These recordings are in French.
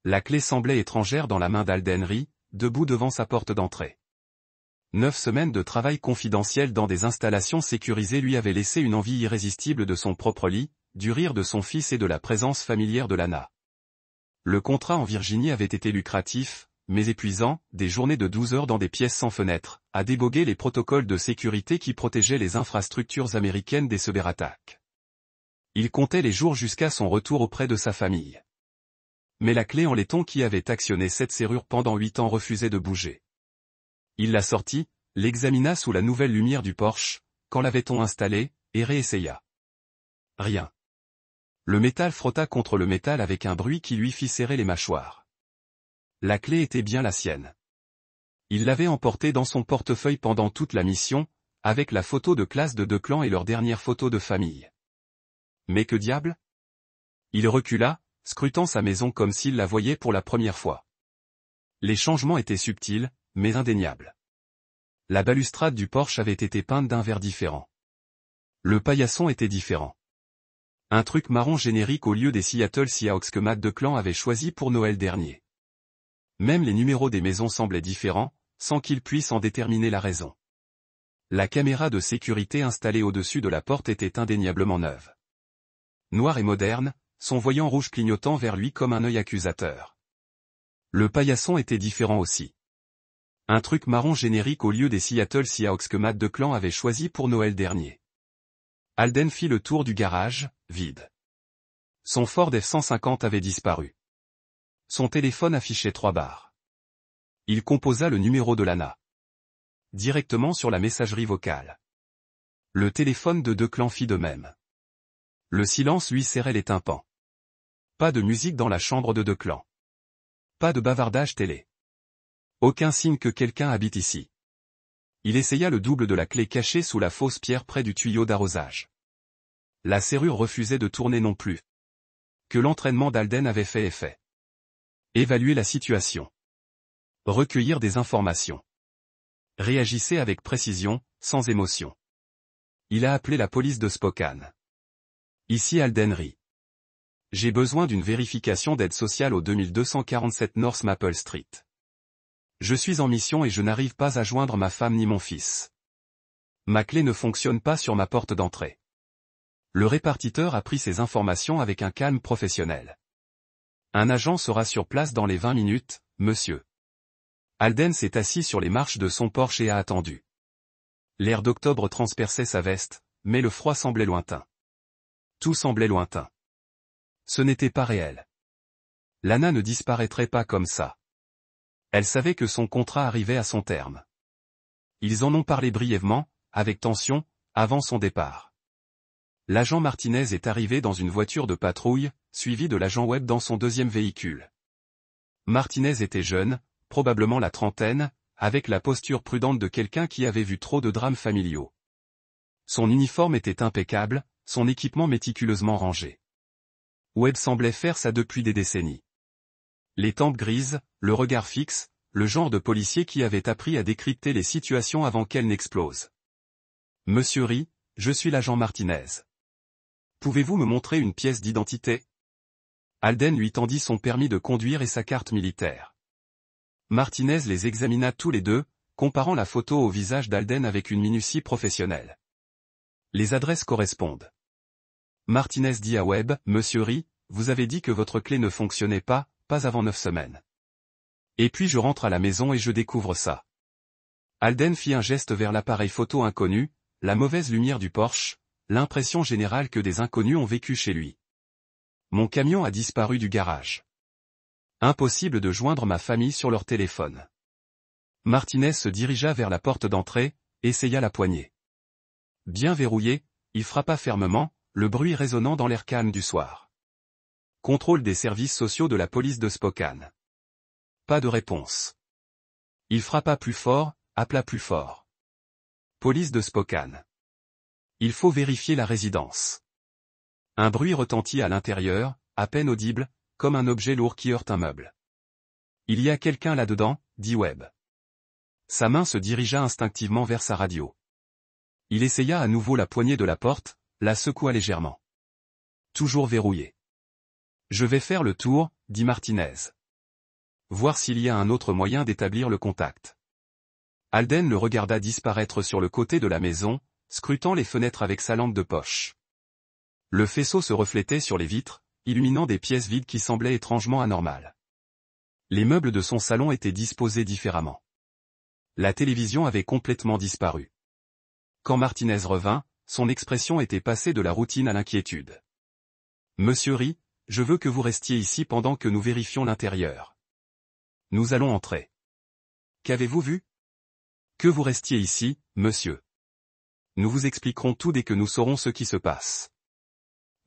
La clé semblait étrangère dans la main d'Alden Rie, debout devant sa porte d'entrée. 9 semaines de travail confidentiel dans des installations sécurisées lui avaient laissé une envie irrésistible de son propre lit, du rire de son fils et de la présence familière de Lana. Le contrat en Virginie avait été lucratif, mais épuisant, des journées de 12 heures dans des pièces sans fenêtres, à déboguer les protocoles de sécurité qui protégeaient les infrastructures américaines des cyberattaques. Il comptait les jours jusqu'à son retour auprès de sa famille. Mais la clé en laiton qui avait actionné cette serrure pendant 8 ans refusait de bouger. Il la sortit, l'examina sous la nouvelle lumière du porche, quand l'avait-on installée, et réessaya. Rien. Le métal frotta contre le métal avec un bruit qui lui fit serrer les mâchoires. La clé était bien la sienne. Il l'avait emportée dans son portefeuille pendant toute la mission, avec la photo de classe de Declan et leur dernière photo de famille. Mais que diable? Il recula, scrutant sa maison comme s'il la voyait pour la première fois. Les changements étaient subtils, mais indéniables. La balustrade du porche avait été peinte d'un vert différent. Le paillasson était différent. Un truc marron générique au lieu des Seattle Seahawks que Matt Declan avait choisi pour Noël dernier. Même les numéros des maisons semblaient différents, sans qu'il puisse en déterminer la raison. La caméra de sécurité installée au-dessus de la porte était indéniablement neuve. Noire et moderne, son voyant rouge clignotant vers lui comme un œil accusateur. Le paillasson était différent aussi. Un truc marron générique au lieu des Seattle Seahawks que Matt Declan avait choisi pour Noël dernier. Alden fit le tour du garage, vide. Son Ford F-150 avait disparu. Son téléphone affichait 3 barres. Il composa le numéro de Lana. Directement sur la messagerie vocale. Le téléphone de Declan fit de même. Le silence lui serrait les tympans. Pas de musique dans la chambre de Declan. Pas de bavardage télé. Aucun signe que quelqu'un habite ici. Il essaya le double de la clé cachée sous la fausse pierre près du tuyau d'arrosage. La serrure refusait de tourner non plus. Que l'entraînement d'Alden avait fait effet. Évaluer la situation. Recueillir des informations. Réagissez avec précision, sans émotion. Il a appelé la police de Spokane. Ici Alden Rie. J'ai besoin d'une vérification d'aide sociale au 2247 North Maple Street. Je suis en mission et je n'arrive pas à joindre ma femme ni mon fils. Ma clé ne fonctionne pas sur ma porte d'entrée. Le répartiteur a pris ces informations avec un calme professionnel. Un agent sera sur place dans les 20 minutes, monsieur. Alden s'est assis sur les marches de son Porsche et a attendu. L'air d'octobre transperçait sa veste, mais le froid semblait lointain. Tout semblait lointain. Ce n'était pas réel. Lana ne disparaîtrait pas comme ça. Elle savait que son contrat arrivait à son terme. Ils en ont parlé brièvement, avec tension, avant son départ. L'agent Martinez est arrivé dans une voiture de patrouille, suivi de l'agent Webb dans son deuxième véhicule. Martinez était jeune, probablement la trentaine, avec la posture prudente de quelqu'un qui avait vu trop de drames familiaux. Son uniforme était impeccable, son équipement méticuleusement rangé. Webb semblait faire ça depuis des décennies. Les tempes grises, le regard fixe, le genre de policier qui avait appris à décrypter les situations avant qu'elles n'explosent. Monsieur Rie, je suis l'agent Martinez. Pouvez-vous me montrer une pièce d'identité? Alden lui tendit son permis de conduire et sa carte militaire. Martinez les examina tous les deux, comparant la photo au visage d'Alden avec une minutie professionnelle. Les adresses correspondent. Martinez dit à Webb, Monsieur Rie, vous avez dit que votre clé ne fonctionnait pas avant 9 semaines. Et puis je rentre à la maison et je découvre ça. Alden fit un geste vers l'appareil photo inconnu, la mauvaise lumière du Porsche, l'impression générale que des inconnus ont vécu chez lui. Mon camion a disparu du garage. Impossible de joindre ma famille sur leur téléphone. Martinez se dirigea vers la porte d'entrée, essaya la poignée. Bien verrouillé, il frappa fermement, le bruit résonnant dans l'air calme du soir. Contrôle des services sociaux de la police de Spokane. Pas de réponse. Il frappa plus fort, appela plus fort. Police de Spokane. Il faut vérifier la résidence. Un bruit retentit à l'intérieur, à peine audible, comme un objet lourd qui heurte un meuble. Il y a quelqu'un là-dedans, dit Webb. Sa main se dirigea instinctivement vers sa radio. Il essaya à nouveau la poignée de la porte, la secoua légèrement. Toujours verrouillée. Je vais faire le tour, dit Martinez. voir s'il y a un autre moyen d'établir le contact. Alden le regarda disparaître sur le côté de la maison, scrutant les fenêtres avec sa lampe de poche. Le faisceau se reflétait sur les vitres, illuminant des pièces vides qui semblaient étrangement anormales. Les meubles de son salon étaient disposés différemment. La télévision avait complètement disparu. Quand Martinez revint, son expression était passée de la routine à l'inquiétude. « Monsieur Ri, je veux que vous restiez ici pendant que nous vérifions l'intérieur. Nous allons entrer. »« Qu'avez-vous vu ?»« Que vous restiez ici, monsieur. Nous vous expliquerons tout dès que nous saurons ce qui se passe. »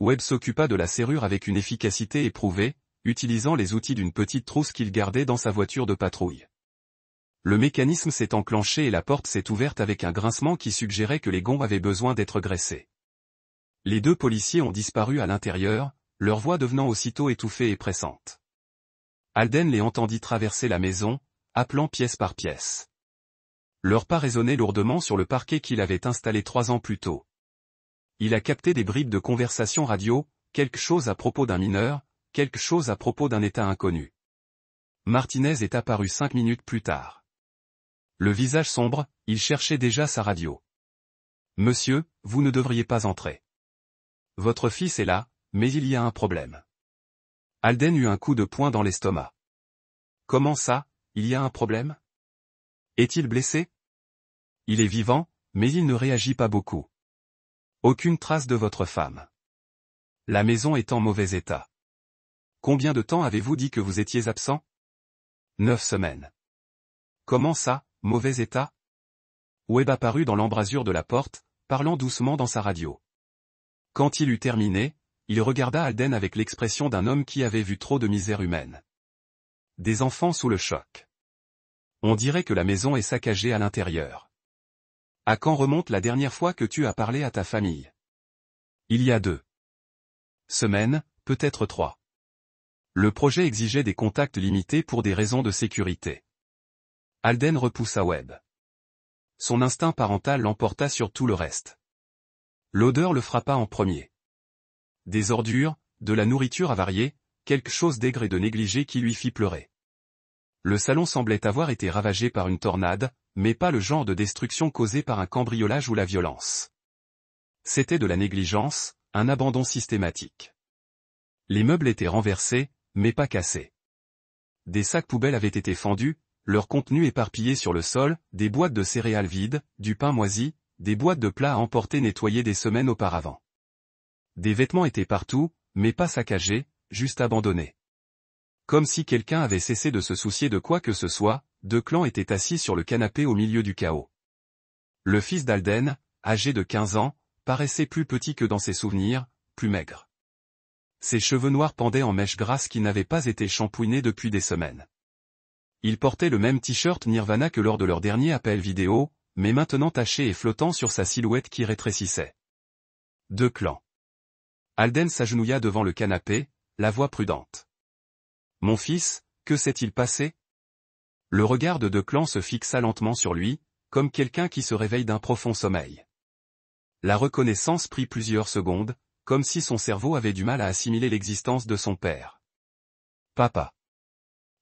Webb s'occupa de la serrure avec une efficacité éprouvée, utilisant les outils d'une petite trousse qu'il gardait dans sa voiture de patrouille. Le mécanisme s'est enclenché et la porte s'est ouverte avec un grincement qui suggérait que les gonds avaient besoin d'être graissés. Les deux policiers ont disparu à l'intérieur, leur voix devenant aussitôt étouffée et pressante. Alden les entendit traverser la maison, appelant pièce par pièce. Leur pas résonnait lourdement sur le parquet qu'il avait installé 3 ans plus tôt. Il a capté des bribes de conversation radio, quelque chose à propos d'un mineur, quelque chose à propos d'un état inconnu. Martinez est apparu 5 minutes plus tard. Le visage sombre, il cherchait déjà sa radio. « Monsieur, vous ne devriez pas entrer. Votre fils est là, mais il y a un problème. » Alden eut un coup de poing dans l'estomac. « Comment ça, il y a un problème? Est-il blessé? » « Il est vivant, mais il ne réagit pas beaucoup. Aucune trace de votre femme. La maison est en mauvais état. Combien de temps avez-vous dit que vous étiez absent? 9 semaines. Comment ça, mauvais état? Webb apparut dans l'embrasure de la porte, parlant doucement dans sa radio. Quand il eut terminé, il regarda Alden avec l'expression d'un homme qui avait vu trop de misère humaine. Des enfants sous le choc. On dirait que la maison est saccagée à l'intérieur. À quand remonte la dernière fois que tu as parlé à ta famille? Il y a 2 semaines, peut-être 3. Le projet exigeait des contacts limités pour des raisons de sécurité. Alden repoussa Webb. Son instinct parental l'emporta sur tout le reste. L'odeur le frappa en premier. Des ordures, de la nourriture avariée, quelque chose d'aigre et de négligé qui lui fit pleurer. Le salon semblait avoir été ravagé par une tornade, mais pas le genre de destruction causée par un cambriolage ou la violence. C'était de la négligence, un abandon systématique. Les meubles étaient renversés, mais pas cassés. Des sacs poubelles avaient été fendus, leur contenu éparpillé sur le sol, des boîtes de céréales vides, du pain moisi, des boîtes de plats à emporter nettoyées des semaines auparavant. Des vêtements étaient partout, mais pas saccagés, juste abandonnés. Comme si quelqu'un avait cessé de se soucier de quoi que ce soit, Declan était assis sur le canapé au milieu du chaos. Le fils d'Alden, âgé de 15 ans, paraissait plus petit que dans ses souvenirs, plus maigre. Ses cheveux noirs pendaient en mèches grasses qui n'avaient pas été shampouinés depuis des semaines. Il portait le même t-shirt Nirvana que lors de leur dernier appel vidéo, mais maintenant taché et flottant sur sa silhouette qui rétrécissait. Declan. Alden s'agenouilla devant le canapé, la voix prudente. « Mon fils, que s'est-il passé ?» Le regard de Declan se fixa lentement sur lui, comme quelqu'un qui se réveille d'un profond sommeil. La reconnaissance prit plusieurs secondes, comme si son cerveau avait du mal à assimiler l'existence de son père. « Papa. »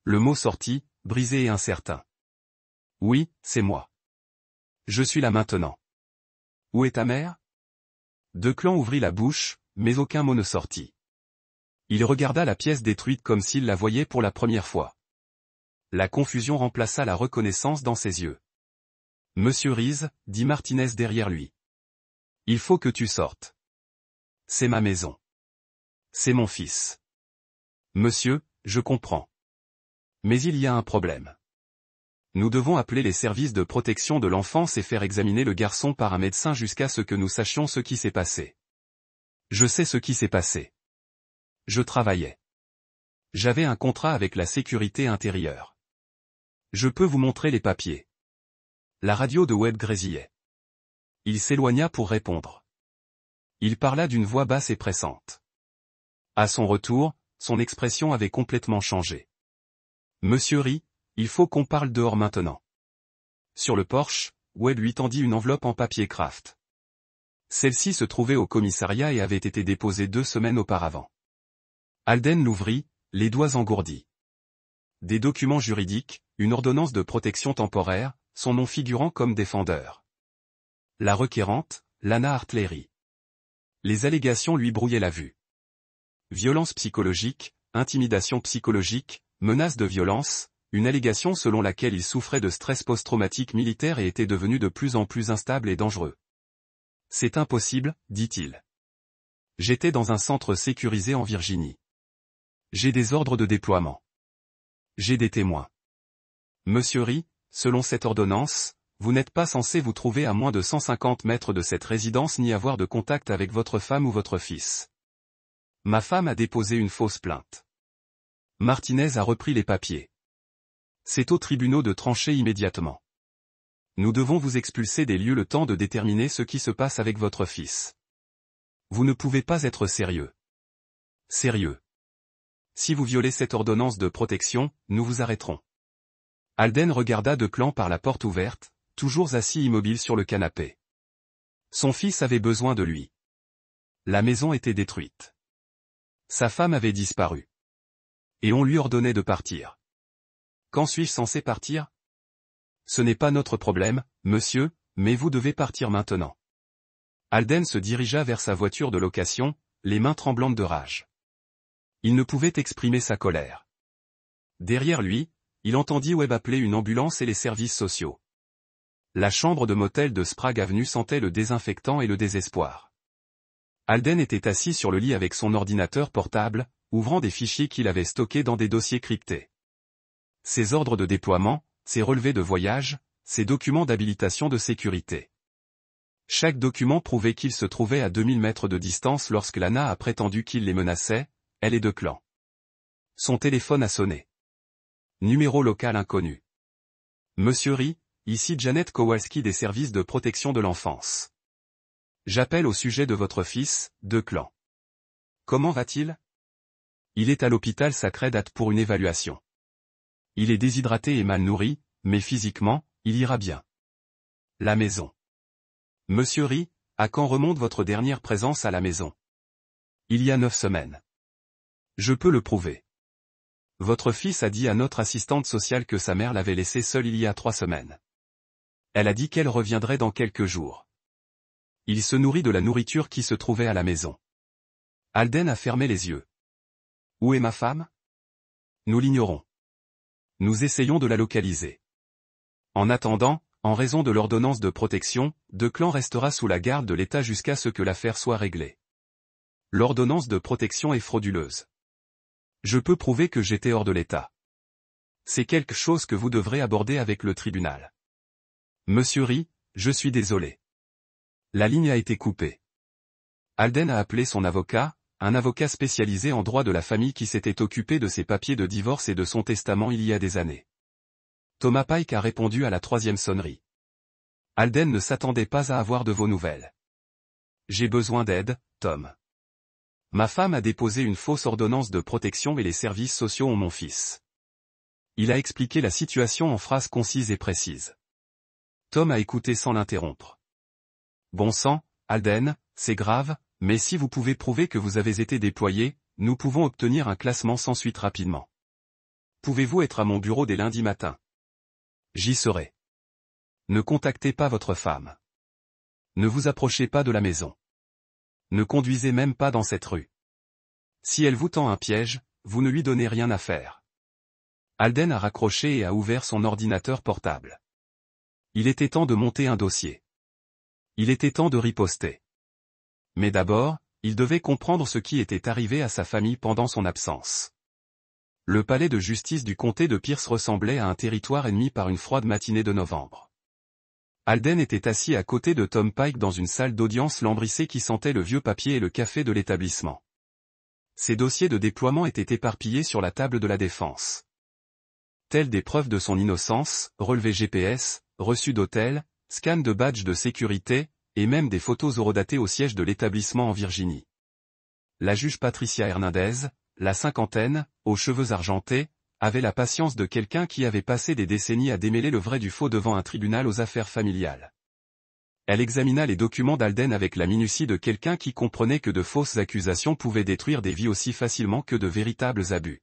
Le mot sortit, brisé et incertain. « Oui, c'est moi. Je suis là maintenant. Où est ta mère ?» Declan ouvrit la bouche, mais aucun mot ne sortit. Il regarda la pièce détruite comme s'il la voyait pour la première fois. La confusion remplaça la reconnaissance dans ses yeux. « Monsieur Reese, » dit Martinez derrière lui. « Il faut que tu sortes. C'est ma maison. C'est mon fils. »« Monsieur, je comprends. Mais il y a un problème. Nous devons appeler les services de protection de l'enfance et faire examiner le garçon par un médecin jusqu'à ce que nous sachions ce qui s'est passé. Je sais ce qui s'est passé. Je travaillais. J'avais un contrat avec la sécurité intérieure. Je peux vous montrer les papiers. » La radio de Webb grésillait. Il s'éloigna pour répondre. Il parla d'une voix basse et pressante. À son retour, son expression avait complètement changé. « Monsieur Ri, il faut qu'on parle dehors maintenant. » Sur le porche, Webb lui tendit une enveloppe en papier craft. Celle-ci se trouvait au commissariat et avait été déposée 2 semaines auparavant. Alden l'ouvrit, les doigts engourdis. des documents juridiques, une ordonnance de protection temporaire, son nom figurant comme défendeur. La requérante, Lana Hartley. Les allégations lui brouillaient la vue. Violence psychologique, intimidation psychologique, menace de violence, une allégation selon laquelle il souffrait de stress post-traumatique militaire et était devenu de plus en plus instable et dangereux. C'est impossible, dit-il. J'étais dans un centre sécurisé en Virginie. J'ai des ordres de déploiement. J'ai des témoins. Monsieur Ri, selon cette ordonnance, vous n'êtes pas censé vous trouver à moins de 150 mètres de cette résidence ni avoir de contact avec votre femme ou votre fils. Ma femme a déposé une fausse plainte. Martinez a repris les papiers. C'est aux tribunaux de trancher immédiatement. Nous devons vous expulser des lieux le temps de déterminer ce qui se passe avec votre fils. Vous ne pouvez pas être sérieux. Sérieux. Si vous violez cette ordonnance de protection, nous vous arrêterons. Alden regarda Declan par la porte ouverte, toujours assis immobile sur le canapé. Son fils avait besoin de lui. La maison était détruite. Sa femme avait disparu. Et on lui ordonnait de partir. Quand suis-je censé partir? Ce n'est pas notre problème, monsieur, mais vous devez partir maintenant. Alden se dirigea vers sa voiture de location, les mains tremblantes de rage. Il ne pouvait exprimer sa colère. Derrière lui, il entendit Webb appeler une ambulance et les services sociaux. La chambre de motel de Sprague Avenue sentait le désinfectant et le désespoir. Alden était assis sur le lit avec son ordinateur portable, ouvrant des fichiers qu'il avait stockés dans des dossiers cryptés. Ses ordres de déploiement, ses relevés de voyage, ses documents d'habilitation de sécurité. Chaque document prouvait qu'il se trouvait à 2000 mètres de distance lorsque Lana a prétendu qu'il les menaçait, elle et Declan. Son téléphone a sonné. Numéro local inconnu. Monsieur Ri, ici Janet Kowalski des services de protection de l'enfance. J'appelle au sujet de votre fils, Declan. Comment va-t-il? Il est à l'hôpital Sacré Date pour une évaluation. Il est déshydraté et mal nourri, mais physiquement, il ira bien. La maison. Monsieur Ri, à quand remonte votre dernière présence à la maison? Il y a 9 semaines. Je peux le prouver. Votre fils a dit à notre assistante sociale que sa mère l'avait laissé seule il y a 3 semaines. Elle a dit qu'elle reviendrait dans quelques jours. Il se nourrit de la nourriture qui se trouvait à la maison. Alden a fermé les yeux. Où est ma femme? Nous l'ignorons. Nous essayons de la localiser. En attendant, en raison de l'ordonnance de protection, Declan restera sous la garde de l'État jusqu'à ce que l'affaire soit réglée. L'ordonnance de protection est frauduleuse. Je peux prouver que j'étais hors de l'État. C'est quelque chose que vous devrez aborder avec le tribunal. Monsieur Ri, je suis désolé. La ligne a été coupée. Alden a appelé son avocat, un avocat spécialisé en droit de la famille qui s'était occupé de ses papiers de divorce et de son testament il y a des années. Thomas Pike a répondu à la 3e sonnerie. Alden ne s'attendait pas à avoir de vos nouvelles. J'ai besoin d'aide, Tom. Ma femme a déposé une fausse ordonnance de protection et les services sociaux ont mon fils. Il a expliqué la situation en phrases concises et précises. Tom a écouté sans l'interrompre. Bon sang, Alden, c'est grave, mais si vous pouvez prouver que vous avez été déployé, nous pouvons obtenir un classement sans suite rapidement. Pouvez-vous être à mon bureau dès lundi matin? J'y serai. Ne contactez pas votre femme. Ne vous approchez pas de la maison. Ne conduisez même pas dans cette rue. Si elle vous tend un piège, vous ne lui donnez rien à faire. Alden a raccroché et a ouvert son ordinateur portable. Il était temps de monter un dossier. Il était temps de riposter. Mais d'abord, il devait comprendre ce qui était arrivé à sa famille pendant son absence. Le palais de justice du comté de Pierce ressemblait à un territoire ennemi par une froide matinée de novembre. Alden était assis à côté de Tom Pike dans une salle d'audience lambrissée qui sentait le vieux papier et le café de l'établissement. Ses dossiers de déploiement étaient éparpillés sur la table de la défense. Telles des preuves de son innocence, relevés GPS, reçus d'hôtel, scan de badge de sécurité, et même des photos horodatées au siège de l'établissement en Virginie. La juge Patricia Hernandez, la cinquantaine, aux cheveux argentés, avait la patience de quelqu'un qui avait passé des décennies à démêler le vrai du faux devant un tribunal aux affaires familiales. Elle examina les documents d'Alden avec la minutie de quelqu'un qui comprenait que de fausses accusations pouvaient détruire des vies aussi facilement que de véritables abus.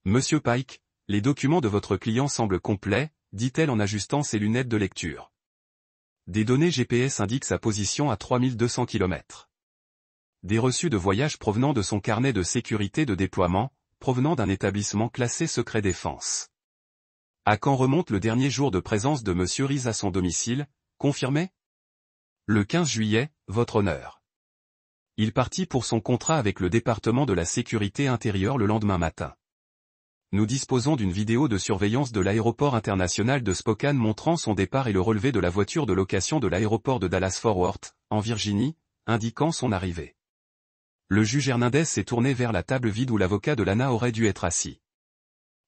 Monsieur Pike, les documents de votre client semblent complets, dit-elle en ajustant ses lunettes de lecture. Des données GPS indiquent sa position à 3200 km. Des reçus de voyage provenant de son carnet de sécurité de déploiement, provenant d'un établissement classé secret défense. À quand remonte le dernier jour de présence de Monsieur Rees à son domicile, confirmé? Le 15 juillet, votre honneur. Il partit pour son contrat avec le département de la sécurité intérieure le lendemain matin. Nous disposons d'une vidéo de surveillance de l'aéroport international de Spokane montrant son départ et le relevé de la voiture de location de l'aéroport de Dallas-Fort Worth, en Virginie, indiquant son arrivée. Le juge Hernandez s'est tourné vers la table vide où l'avocat de Lana aurait dû être assis.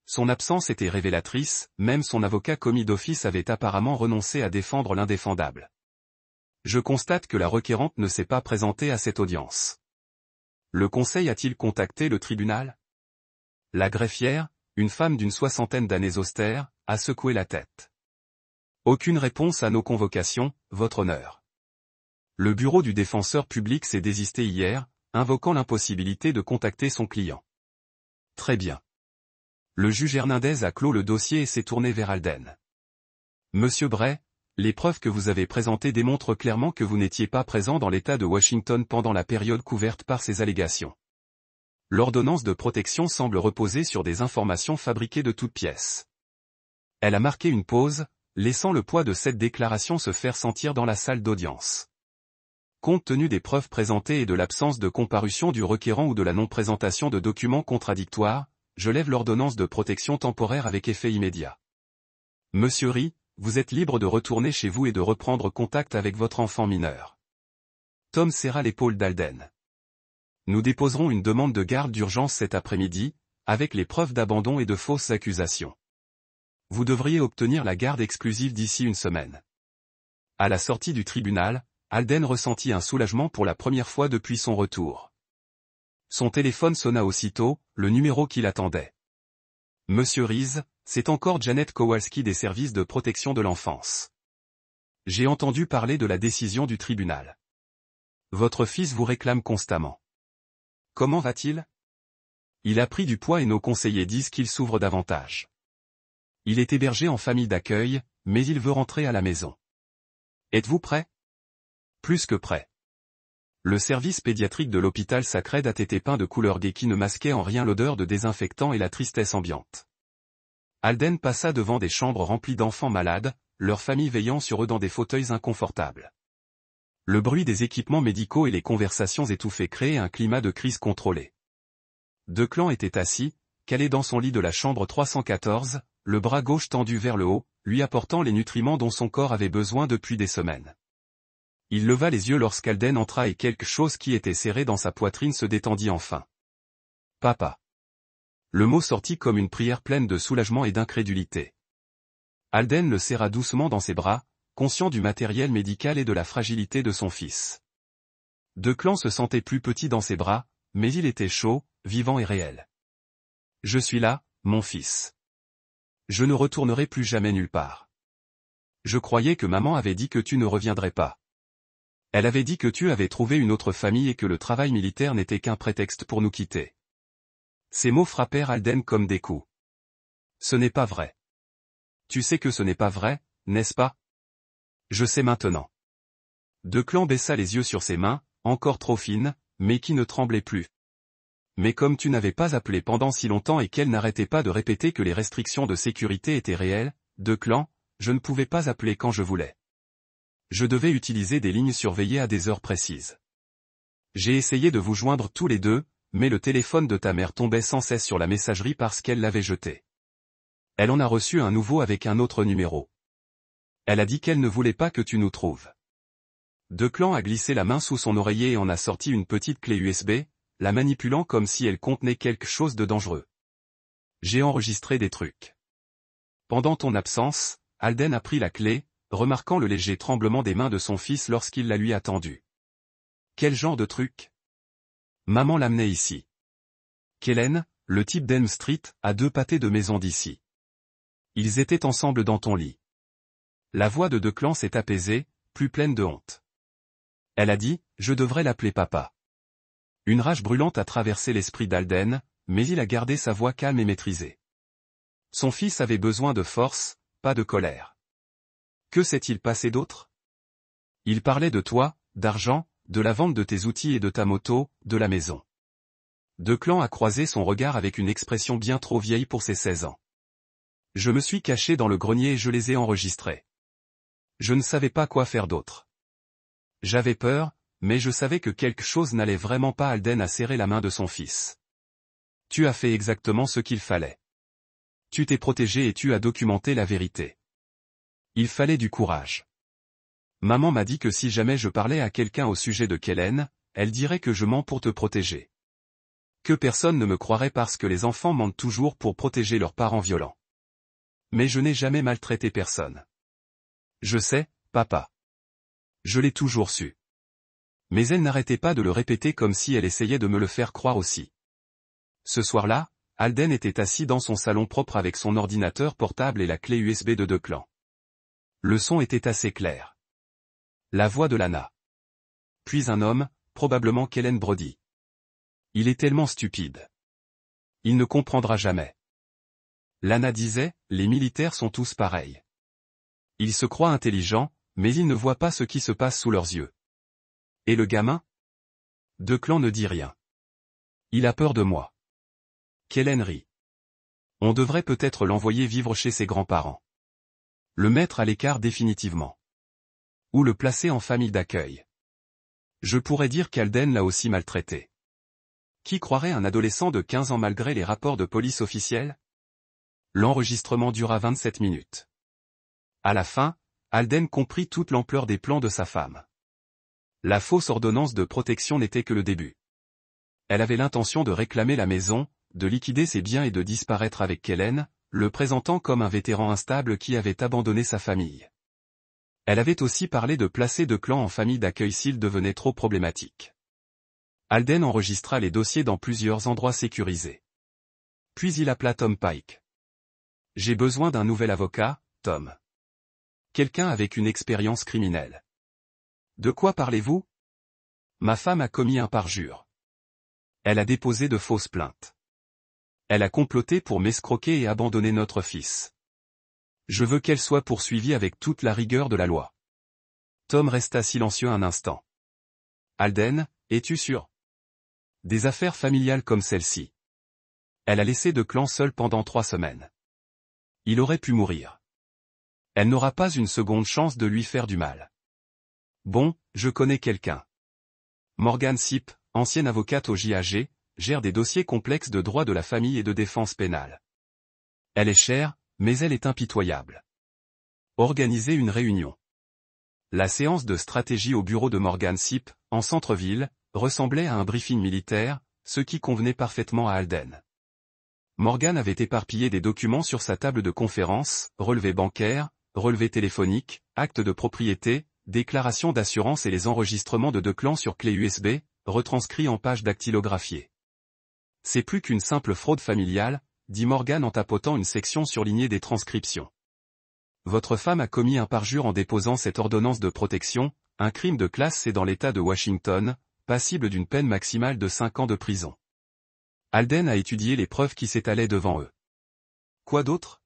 Son absence était révélatrice, même son avocat commis d'office avait apparemment renoncé à défendre l'indéfendable. Je constate que la requérante ne s'est pas présentée à cette audience. Le conseil a-t-il contacté le tribunal? La greffière, une femme d'une soixantaine d'années austère, a secoué la tête. Aucune réponse à nos convocations, votre honneur. Le bureau du défenseur public s'est désisté hier, invoquant l'impossibilité de contacter son client. Très bien. Le juge Hernandez a clos le dossier et s'est tourné vers Alden. Monsieur Bray, les preuves que vous avez présentées démontrent clairement que vous n'étiez pas présent dans l'État de Washington pendant la période couverte par ces allégations. L'ordonnance de protection semble reposer sur des informations fabriquées de toutes pièces. Elle a marqué une pause, laissant le poids de cette déclaration se faire sentir dans la salle d'audience. Compte tenu des preuves présentées et de l'absence de comparution du requérant ou de la non-présentation de documents contradictoires, je lève l'ordonnance de protection temporaire avec effet immédiat. Monsieur Ri, vous êtes libre de retourner chez vous et de reprendre contact avec votre enfant mineur. Tom serra l'épaule d'Alden. Nous déposerons une demande de garde d'urgence cet après-midi, avec les preuves d'abandon et de fausses accusations. Vous devriez obtenir la garde exclusive d'ici une semaine. À la sortie du tribunal, Alden ressentit un soulagement pour la première fois depuis son retour. Son téléphone sonna aussitôt, le numéro qu'il attendait. Monsieur Rees, c'est encore Janet Kowalski des services de protection de l'enfance. J'ai entendu parler de la décision du tribunal. Votre fils vous réclame constamment. Comment va-t-il? Il a pris du poids et nos conseillers disent qu'il s'ouvre davantage. Il est hébergé en famille d'accueil, mais il veut rentrer à la maison. Êtes-vous prêt? Plus que prêt. Le service pédiatrique de l'hôpital Sacred a été peint de couleurs gaies qui ne masquaient en rien l'odeur de désinfectant et la tristesse ambiante. Alden passa devant des chambres remplies d'enfants malades, leurs familles veillant sur eux dans des fauteuils inconfortables. Le bruit des équipements médicaux et les conversations étouffées créaient un climat de crise contrôlée. Declan était assis, calé dans son lit de la chambre 314, le bras gauche tendu vers le haut, lui apportant les nutriments dont son corps avait besoin depuis des semaines. Il leva les yeux lorsqu'Alden entra et quelque chose qui était serré dans sa poitrine se détendit enfin. Papa. Le mot sortit comme une prière pleine de soulagement et d'incrédulité. Alden le serra doucement dans ses bras, conscient du matériel médical et de la fragilité de son fils. Declan se sentait plus petit dans ses bras, mais il était chaud, vivant et réel. Je suis là, mon fils. Je ne retournerai plus jamais nulle part. Je croyais que maman avait dit que tu ne reviendrais pas. Elle avait dit que tu avais trouvé une autre famille et que le travail militaire n'était qu'un prétexte pour nous quitter. Ces mots frappèrent Alden comme des coups. Ce n'est pas vrai. Tu sais que ce n'est pas vrai, n'est-ce pas? Je sais maintenant. Declan baissa les yeux sur ses mains, encore trop fines, mais qui ne tremblaient plus. Mais comme tu n'avais pas appelé pendant si longtemps et qu'elle n'arrêtait pas de répéter que les restrictions de sécurité étaient réelles, Declan, je ne pouvais pas appeler quand je voulais. Je devais utiliser des lignes surveillées à des heures précises. J'ai essayé de vous joindre tous les deux, mais le téléphone de ta mère tombait sans cesse sur la messagerie parce qu'elle l'avait jeté. Elle en a reçu un nouveau avec un autre numéro. Elle a dit qu'elle ne voulait pas que tu nous trouves. Declan a glissé la main sous son oreiller et en a sorti une petite clé USB, la manipulant comme si elle contenait quelque chose de dangereux. J'ai enregistré des trucs. Pendant ton absence, Alden a pris la clé, remarquant le léger tremblement des mains de son fils lorsqu'il la lui a tendue. Quel genre de truc? Maman l'amenait ici. Kellen, le type d'Elm Street, a 2 pâtés de maison d'ici. Ils étaient ensemble dans ton lit. La voix de Declan s'est apaisée, plus pleine de honte. Elle a dit, je devrais l'appeler papa. Une rage brûlante a traversé l'esprit d'Alden, mais il a gardé sa voix calme et maîtrisée. Son fils avait besoin de force, pas de colère. Que s'est-il passé d'autre? Il parlait de toi, d'argent, de la vente de tes outils et de ta moto, de la maison. Declan a croisé son regard avec une expression bien trop vieille pour ses 16 ans. Je me suis caché dans le grenier et je les ai enregistrés. Je ne savais pas quoi faire d'autre. J'avais peur, mais je savais que quelque chose n'allait vraiment pas. Alden a serré la main de son fils. Tu as fait exactement ce qu'il fallait. Tu t'es protégé et tu as documenté la vérité. Il fallait du courage. Maman m'a dit que si jamais je parlais à quelqu'un au sujet de Kellen, elle dirait que je mens pour te protéger. Que personne ne me croirait parce que les enfants mentent toujours pour protéger leurs parents violents. Mais je n'ai jamais maltraité personne. Je sais, papa. Je l'ai toujours su. Mais elle n'arrêtait pas de le répéter comme si elle essayait de me le faire croire aussi. Ce soir-là, Alden était assis dans son salon propre avec son ordinateur portable et la clé USB de Declan. Le son était assez clair. La voix de Lana. Puis un homme, probablement Kellen Brody. Il est tellement stupide. Il ne comprendra jamais. Lana disait, les militaires sont tous pareils. Ils se croient intelligents, mais ils ne voient pas ce qui se passe sous leurs yeux. Et le gamin? Declan ne dit rien. Il a peur de moi. Kellen rit. On devrait peut-être l'envoyer vivre chez ses grands-parents. Le mettre à l'écart définitivement. Ou le placer en famille d'accueil. Je pourrais dire qu'Alden l'a aussi maltraité. Qui croirait un adolescent de 15 ans malgré les rapports de police officiels? L'enregistrement dura 27 minutes. À la fin, Alden comprit toute l'ampleur des plans de sa femme. La fausse ordonnance de protection n'était que le début. Elle avait l'intention de réclamer la maison, de liquider ses biens et de disparaître avec Kellen, le présentant comme un vétéran instable qui avait abandonné sa famille. Elle avait aussi parlé de placer Declan en famille d'accueil s'il devenait trop problématique. Alden enregistra les dossiers dans plusieurs endroits sécurisés. Puis il appela Tom Pike. « J'ai besoin d'un nouvel avocat, Tom. Quelqu'un avec une expérience criminelle. » « De quoi parlez-vous ? » ? Ma femme a commis un parjure. Elle a déposé de fausses plaintes. Elle a comploté pour m'escroquer et abandonner notre fils. Je veux qu'elle soit poursuivie avec toute la rigueur de la loi. Tom resta silencieux un instant. Alden, es-tu sûr ? Des affaires familiales comme celle-ci. Elle a laissé Declan seul pendant 3 semaines. Il aurait pu mourir. Elle n'aura pas une seconde chance de lui faire du mal. Bon, je connais quelqu'un. Morgan Sipp, ancienne avocate au JAG, gère des dossiers complexes de droit de la famille et de défense pénale. Elle est chère, mais elle est impitoyable. Organisez une réunion. La séance de stratégie au bureau de Morgan Sipp, en centre-ville, ressemblait à un briefing militaire, ce qui convenait parfaitement à Alden. Morgan avait éparpillé des documents sur sa table de conférence, relevés bancaires, relevés téléphoniques, actes de propriété, déclarations d'assurance et les enregistrements de Declan sur clé USB, retranscrits en pages dactylographiées. C'est plus qu'une simple fraude familiale, dit Morgan en tapotant une section surlignée des transcriptions. Votre femme a commis un parjure en déposant cette ordonnance de protection, un crime de classe C dans l'État de Washington, passible d'une peine maximale de 5 ans de prison. Alden a étudié les preuves qui s'étalaient devant eux. Quoi d'autre?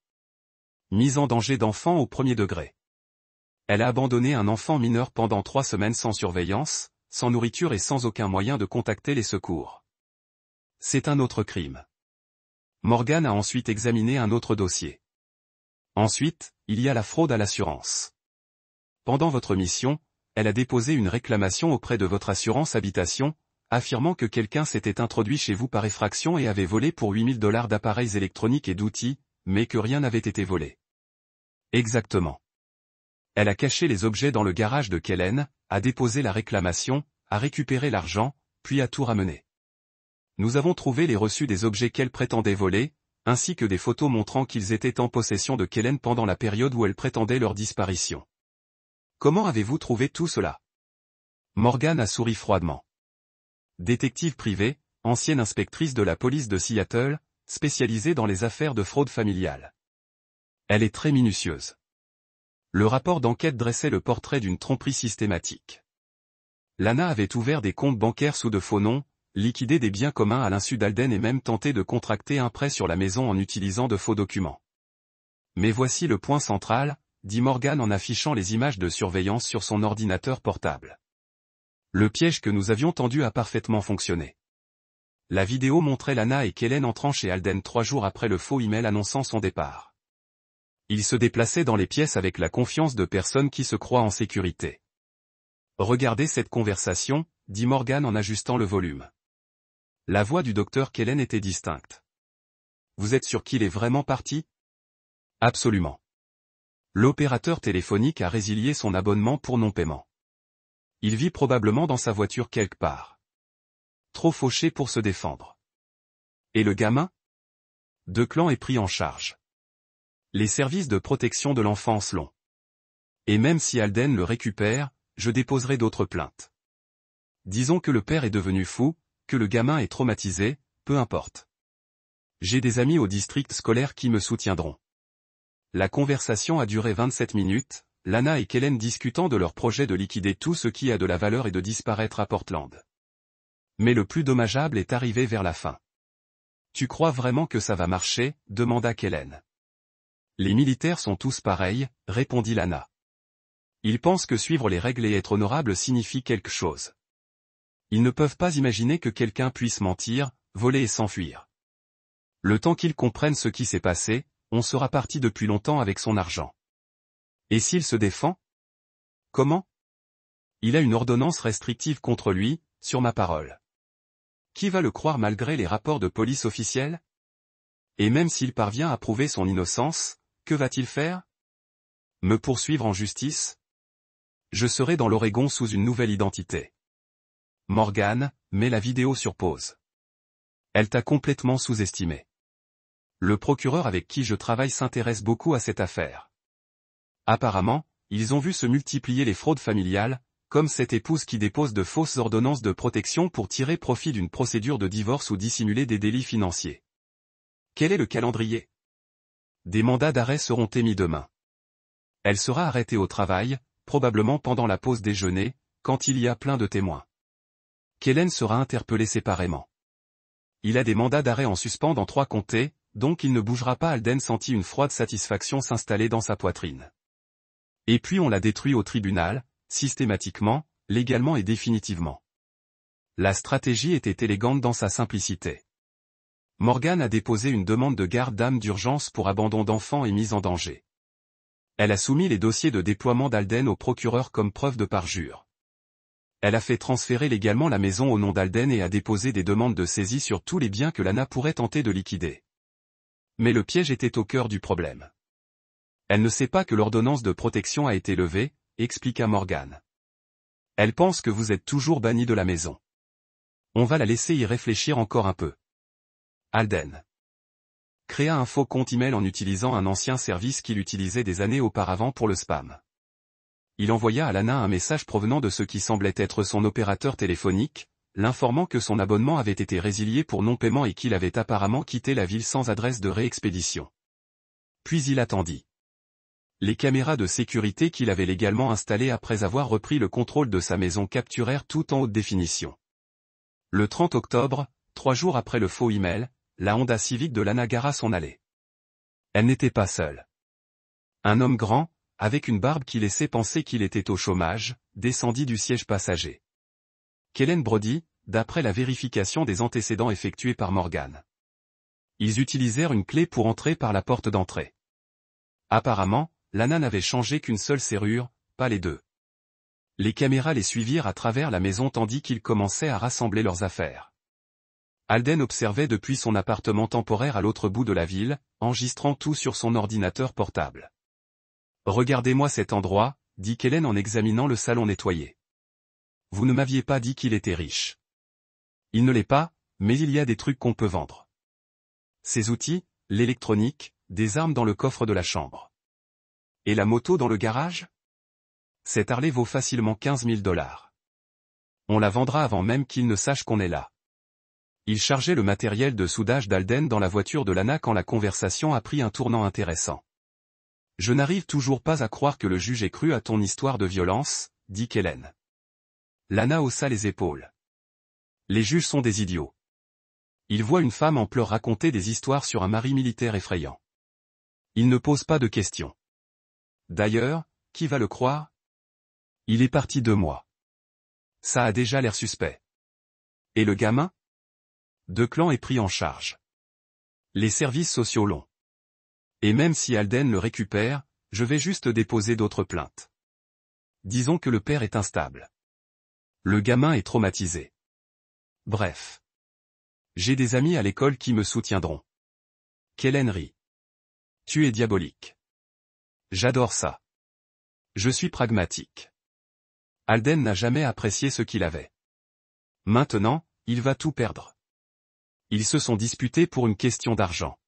Mise en danger d'enfant au premier degré. Elle a abandonné un enfant mineur pendant 3 semaines sans surveillance, sans nourriture et sans aucun moyen de contacter les secours. C'est un autre crime. Morgan a ensuite examiné un autre dossier. Ensuite, il y a la fraude à l'assurance. Pendant votre mission, elle a déposé une réclamation auprès de votre assurance habitation, affirmant que quelqu'un s'était introduit chez vous par effraction et avait volé pour $8 000 d'appareils électroniques et d'outils, mais que rien n'avait été volé. Exactement. Elle a caché les objets dans le garage de Kellen, a déposé la réclamation, a récupéré l'argent, puis a tout ramené. Nous avons trouvé les reçus des objets qu'elle prétendait voler, ainsi que des photos montrant qu'ils étaient en possession de Kellen pendant la période où elle prétendait leur disparition. Comment avez-vous trouvé tout cela? Morgan a souri froidement. Détective privée, ancienne inspectrice de la police de Seattle, spécialisée dans les affaires de fraude familiale. Elle est très minutieuse. Le rapport d'enquête dressait le portrait d'une tromperie systématique. Lana avait ouvert des comptes bancaires sous de faux noms, liquidé des biens communs à l'insu d'Alden et même tenté de contracter un prêt sur la maison en utilisant de faux documents. Mais voici le point central, dit Morgan en affichant les images de surveillance sur son ordinateur portable. Le piège que nous avions tendu a parfaitement fonctionné. La vidéo montrait Lana et Kellen entrant chez Alden 3 jours après le faux email annonçant son départ. Ils se déplaçaient dans les pièces avec la confiance de personnes qui se croient en sécurité. Regardez cette conversation, dit Morgan en ajustant le volume. La voix du docteur Kellen était distincte. Vous êtes sûr qu'il est vraiment parti? Absolument. L'opérateur téléphonique a résilié son abonnement pour non-paiement. Il vit probablement dans sa voiture quelque part. Trop fauché pour se défendre. Et le gamin? Declan est pris en charge. Les services de protection de l'enfance l'ont. Et même si Alden le récupère, je déposerai d'autres plaintes. Disons que le père est devenu fou, que le gamin est traumatisé, peu importe. J'ai des amis au district scolaire qui me soutiendront. La conversation a duré 27 minutes, Lana et Kellen discutant de leur projet de liquider tout ce qui a de la valeur et de disparaître à Portland. Mais le plus dommageable est arrivé vers la fin. Tu crois vraiment que ça va marcher? Demanda Kellen. Les militaires sont tous pareils, répondit Lana. Ils pensent que suivre les règles et être honorable signifie quelque chose. Ils ne peuvent pas imaginer que quelqu'un puisse mentir, voler et s'enfuir. Le temps qu'ils comprennent ce qui s'est passé, on sera parti depuis longtemps avec son argent. Et s'il se défend? Comment? Il a une ordonnance restrictive contre lui, sur ma parole. Qui va le croire malgré les rapports de police officiels? Et même s'il parvient à prouver son innocence, que va-t-il faire? Me poursuivre en justice? Je serai dans l'Oregon sous une nouvelle identité. Morgan, mets la vidéo sur pause. Elle t'a complètement sous-estimé. Le procureur avec qui je travaille s'intéresse beaucoup à cette affaire. Apparemment, ils ont vu se multiplier les fraudes familiales, comme cette épouse qui dépose de fausses ordonnances de protection pour tirer profit d'une procédure de divorce ou dissimuler des délits financiers. Quel est le calendrier? Des mandats d'arrêt seront émis demain. Elle sera arrêtée au travail, probablement pendant la pause déjeuner, quand il y a plein de témoins. Kellen sera interpellé séparément. Il a des mandats d'arrêt en suspens dans 3 comtés, donc il ne bougera pas. Alden sentit une froide satisfaction s'installer dans sa poitrine. Et puis on l'a détruit au tribunal, systématiquement, légalement et définitivement. La stratégie était élégante dans sa simplicité. Morgan a déposé une demande de garde d'âme d'urgence pour abandon d'enfants et mise en danger. Elle a soumis les dossiers de déploiement d'Alden au procureur comme preuve de parjure. Elle a fait transférer légalement la maison au nom d'Alden et a déposé des demandes de saisie sur tous les biens que Lana pourrait tenter de liquider. Mais le piège était au cœur du problème. Elle ne sait pas que l'ordonnance de protection a été levée, expliqua Morgan. Elle pense que vous êtes toujours banni de la maison. On va la laisser y réfléchir encore un peu. Alden créa un faux compte email en utilisant un ancien service qu'il utilisait des années auparavant pour le spam. Il envoya à Lana un message provenant de ce qui semblait être son opérateur téléphonique, l'informant que son abonnement avait été résilié pour non-paiement et qu'il avait apparemment quitté la ville sans adresse de réexpédition. Puis il attendit. Les caméras de sécurité qu'il avait légalement installées après avoir repris le contrôle de sa maison capturèrent tout en haute définition. Le 30 octobre, 3 jours après le faux email, la Honda Civic de Lana gara son allée. Elle n'était pas seule. Un homme grand, avec une barbe qui laissait penser qu'il était au chômage, descendit du siège passager. Kellen Brody, d'après la vérification des antécédents effectués par Morgan. Ils utilisèrent une clé pour entrer par la porte d'entrée. Apparemment, Lana n'avait changé qu'une seule serrure, pas les deux. Les caméras les suivirent à travers la maison tandis qu'ils commençaient à rassembler leurs affaires. Alden observait depuis son appartement temporaire à l'autre bout de la ville, enregistrant tout sur son ordinateur portable. « Regardez-moi cet endroit, dit Kellen en examinant le salon nettoyé. Vous ne m'aviez pas dit qu'il était riche. Il ne l'est pas, mais il y a des trucs qu'on peut vendre. Ces outils, l'électronique, des armes dans le coffre de la chambre. Et la moto dans le garage? Cette Harley vaut facilement 15 000 $. On la vendra avant même qu'il ne sache qu'on est là. » Il chargeait le matériel de soudage d'Alden dans la voiture de Lana quand la conversation a pris un tournant intéressant. « Je n'arrive toujours pas à croire que le juge ait cru à ton histoire de violence, dit Kellen. Lana haussa les épaules. Les juges sont des idiots. Ils voient une femme en pleurs raconter des histoires sur un mari militaire effrayant. Il ne pose pas de questions. D'ailleurs, qui va le croire? Il est parti 2 mois. Ça a déjà l'air suspect. Et le gamin? Declan est pris en charge. Les services sociaux l'ont. Et même si Alden le récupère, je vais juste déposer d'autres plaintes. Disons que le père est instable. Le gamin est traumatisé. Bref. J'ai des amis à l'école qui me soutiendront. Kellen rit. Tu es diabolique. J'adore ça. Je suis pragmatique. Alden n'a jamais apprécié ce qu'il avait. Maintenant, il va tout perdre. Ils se sont disputés pour une question d'argent.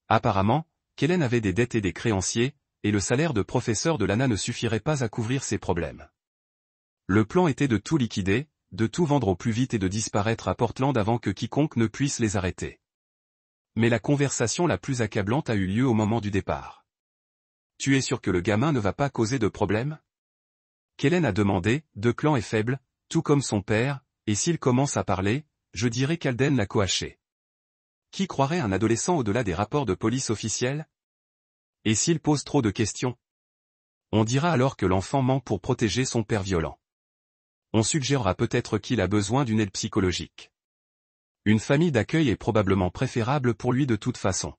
Apparemment, Kellen avait des dettes et des créanciers, et le salaire de professeur de l'ANA ne suffirait pas à couvrir ses problèmes. Le plan était de tout liquider, de tout vendre au plus vite et de disparaître à Portland avant que quiconque ne puisse les arrêter. Mais la conversation la plus accablante a eu lieu au moment du départ. Tu es sûr que le gamin ne va pas causer de problème? Kellen a demandé, Declan est faible, tout comme son père, et s'il commence à parler, je dirais qu'Alden l'a coaché. Qui croirait un adolescent au-delà des rapports de police officiels? Et s'il pose trop de questions? On dira alors que l'enfant ment pour protéger son père violent. On suggérera peut-être qu'il a besoin d'une aide psychologique. Une famille d'accueil est probablement préférable pour lui de toute façon.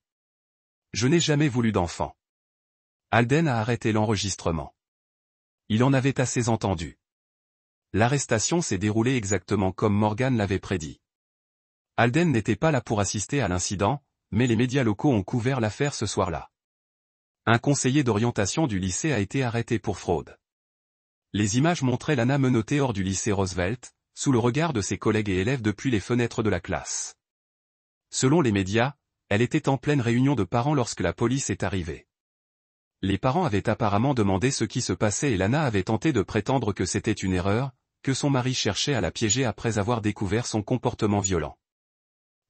Je n'ai jamais voulu d'enfant. Alden a arrêté l'enregistrement. Il en avait assez entendu. L'arrestation s'est déroulée exactement comme Morgan l'avait prédit. Alden n'était pas là pour assister à l'incident, mais les médias locaux ont couvert l'affaire ce soir-là. Un conseiller d'orientation du lycée a été arrêté pour fraude. Les images montraient Lana menottée hors du lycée Roosevelt, sous le regard de ses collègues et élèves depuis les fenêtres de la classe. Selon les médias, elle était en pleine réunion de parents lorsque la police est arrivée. Les parents avaient apparemment demandé ce qui se passait et Lana avait tenté de prétendre que c'était une erreur, que son mari cherchait à la piéger après avoir découvert son comportement violent.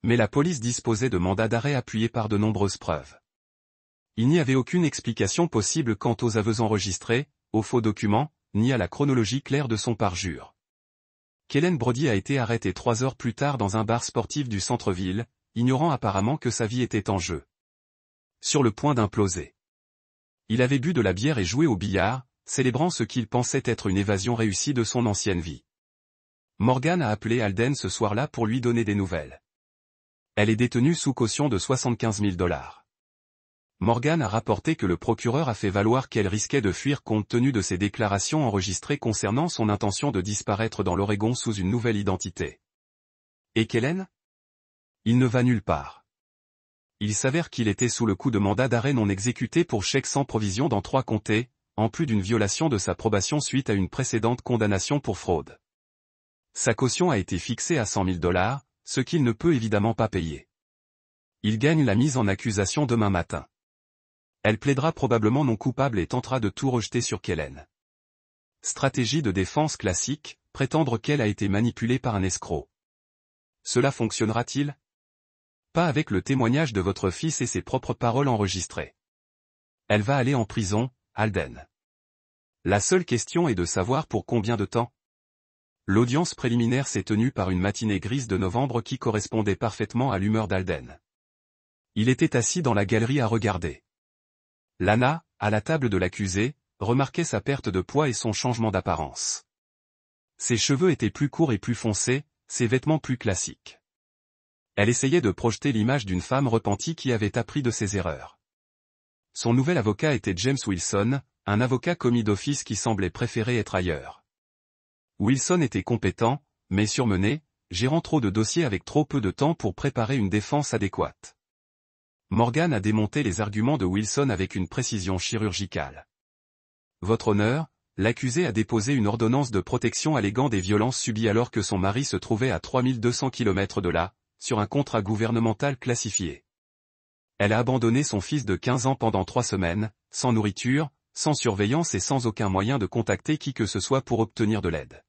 Mais la police disposait de mandats d'arrêt appuyés par de nombreuses preuves. Il n'y avait aucune explication possible quant aux aveux enregistrés, aux faux documents, ni à la chronologie claire de son parjure. Kellen Brody a été arrêté 3 heures plus tard dans un bar sportif du centre-ville, ignorant apparemment que sa vie était en jeu. Sur le point d'imploser. Il avait bu de la bière et joué au billard, célébrant ce qu'il pensait être une évasion réussie de son ancienne vie. Morgan a appelé Alden ce soir-là pour lui donner des nouvelles. Elle est détenue sous caution de 75 000 $. Morgan a rapporté que le procureur a fait valoir qu'elle risquait de fuir compte tenu de ses déclarations enregistrées concernant son intention de disparaître dans l'Oregon sous une nouvelle identité. Et Kellen? Il ne va nulle part. Il s'avère qu'il était sous le coup de mandat d'arrêt non exécuté pour chèque sans provision dans 3 comtés, en plus d'une violation de sa probation suite à une précédente condamnation pour fraude. Sa caution a été fixée à 100 000 $, ce qu'il ne peut évidemment pas payer. Il gagne la mise en accusation demain matin. Elle plaidera probablement non coupable et tentera de tout rejeter sur Kellen. Stratégie de défense classique, prétendre qu'elle a été manipulée par un escroc. Cela fonctionnera-t-il? Pas avec le témoignage de votre fils et ses propres paroles enregistrées. Elle va aller en prison, Alden. La seule question est de savoir pour combien de temps. L'audience préliminaire s'est tenue par une matinée grise de novembre qui correspondait parfaitement à l'humeur d'Alden. Il était assis dans la galerie à regarder. Lana, à la table de l'accusé, remarquait sa perte de poids et son changement d'apparence. Ses cheveux étaient plus courts et plus foncés, ses vêtements plus classiques. Elle essayait de projeter l'image d'une femme repentie qui avait appris de ses erreurs. Son nouvel avocat était James Wilson, un avocat commis d'office qui semblait préférer être ailleurs. Wilson était compétent, mais surmené, gérant trop de dossiers avec trop peu de temps pour préparer une défense adéquate. Morgan a démonté les arguments de Wilson avec une précision chirurgicale. Votre honneur, l'accusé a déposé une ordonnance de protection alléguant des violences subies alors que son mari se trouvait à 3200 km de là, sur un contrat gouvernemental classifié. Elle a abandonné son fils de 15 ans pendant 3 semaines, sans nourriture, sans surveillance et sans aucun moyen de contacter qui que ce soit pour obtenir de l'aide.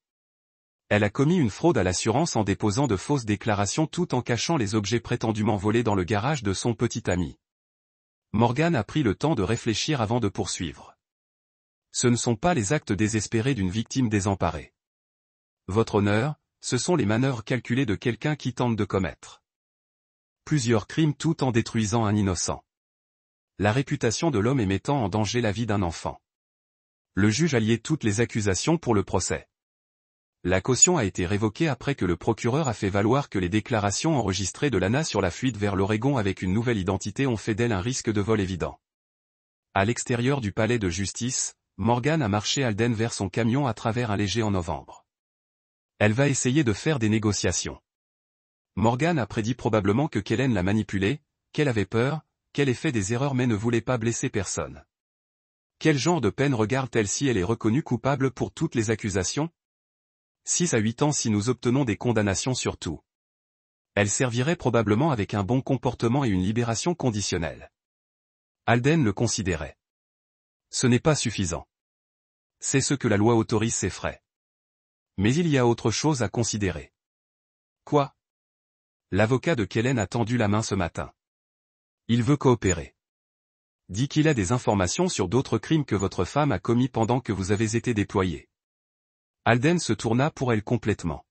Elle a commis une fraude à l'assurance en déposant de fausses déclarations tout en cachant les objets prétendument volés dans le garage de son petit ami. Morgan a pris le temps de réfléchir avant de poursuivre. Ce ne sont pas les actes désespérés d'une victime désemparée. Votre honneur, ce sont les manœuvres calculées de quelqu'un qui tente de commettre plusieurs crimes tout en détruisant un innocent. La réputation de l'homme et mettant en danger la vie d'un enfant. Le juge a lié toutes les accusations pour le procès. La caution a été révoquée après que le procureur a fait valoir que les déclarations enregistrées de Lana sur la fuite vers l'Oregon avec une nouvelle identité ont fait d'elle un risque de vol évident. À l'extérieur du palais de justice, Morgan a marché Alden vers son camion à travers un léger en novembre. Elle va essayer de faire des négociations. Morgan a prédit probablement que Kellen l'a manipulée, qu'elle avait peur, qu'elle ait fait des erreurs mais ne voulait pas blesser personne. Quel genre de peine regarde-t-elle si elle est reconnue coupable pour toutes les accusations? 6 à 8 ans si nous obtenons des condamnations sur tout. Elle servirait probablement avec un bon comportement et une libération conditionnelle. Alden le considérait. Ce n'est pas suffisant. C'est ce que la loi autorise ses frais. Mais il y a autre chose à considérer. Quoi? L'avocat de Kellen a tendu la main ce matin. Il veut coopérer. Dit qu'il a des informations sur d'autres crimes que votre femme a commis pendant que vous avez été déployé. Alden se tourna pour elle complètement.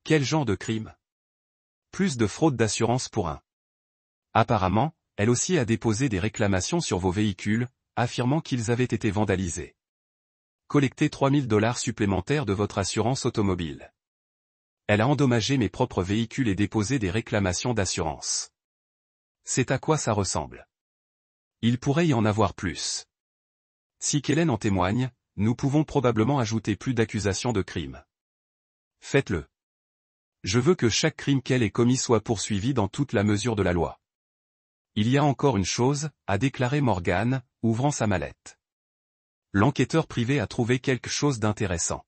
Quel genre de crime? Plus de fraude d'assurance pour un. Apparemment, elle aussi a déposé des réclamations sur vos véhicules, affirmant qu'ils avaient été vandalisés. Collectez $3000 supplémentaires de votre assurance automobile. Elle a endommagé mes propres véhicules et déposé des réclamations d'assurance. C'est à quoi ça ressemble. Il pourrait y en avoir plus. Si Kellen en témoigne, nous pouvons probablement ajouter plus d'accusations de crime. Faites-le. Je veux que chaque crime qu'elle ait commis soit poursuivi dans toute la mesure de la loi. Il y a encore une chose, a déclaré Morgan, ouvrant sa mallette. L'enquêteur privé a trouvé quelque chose d'intéressant.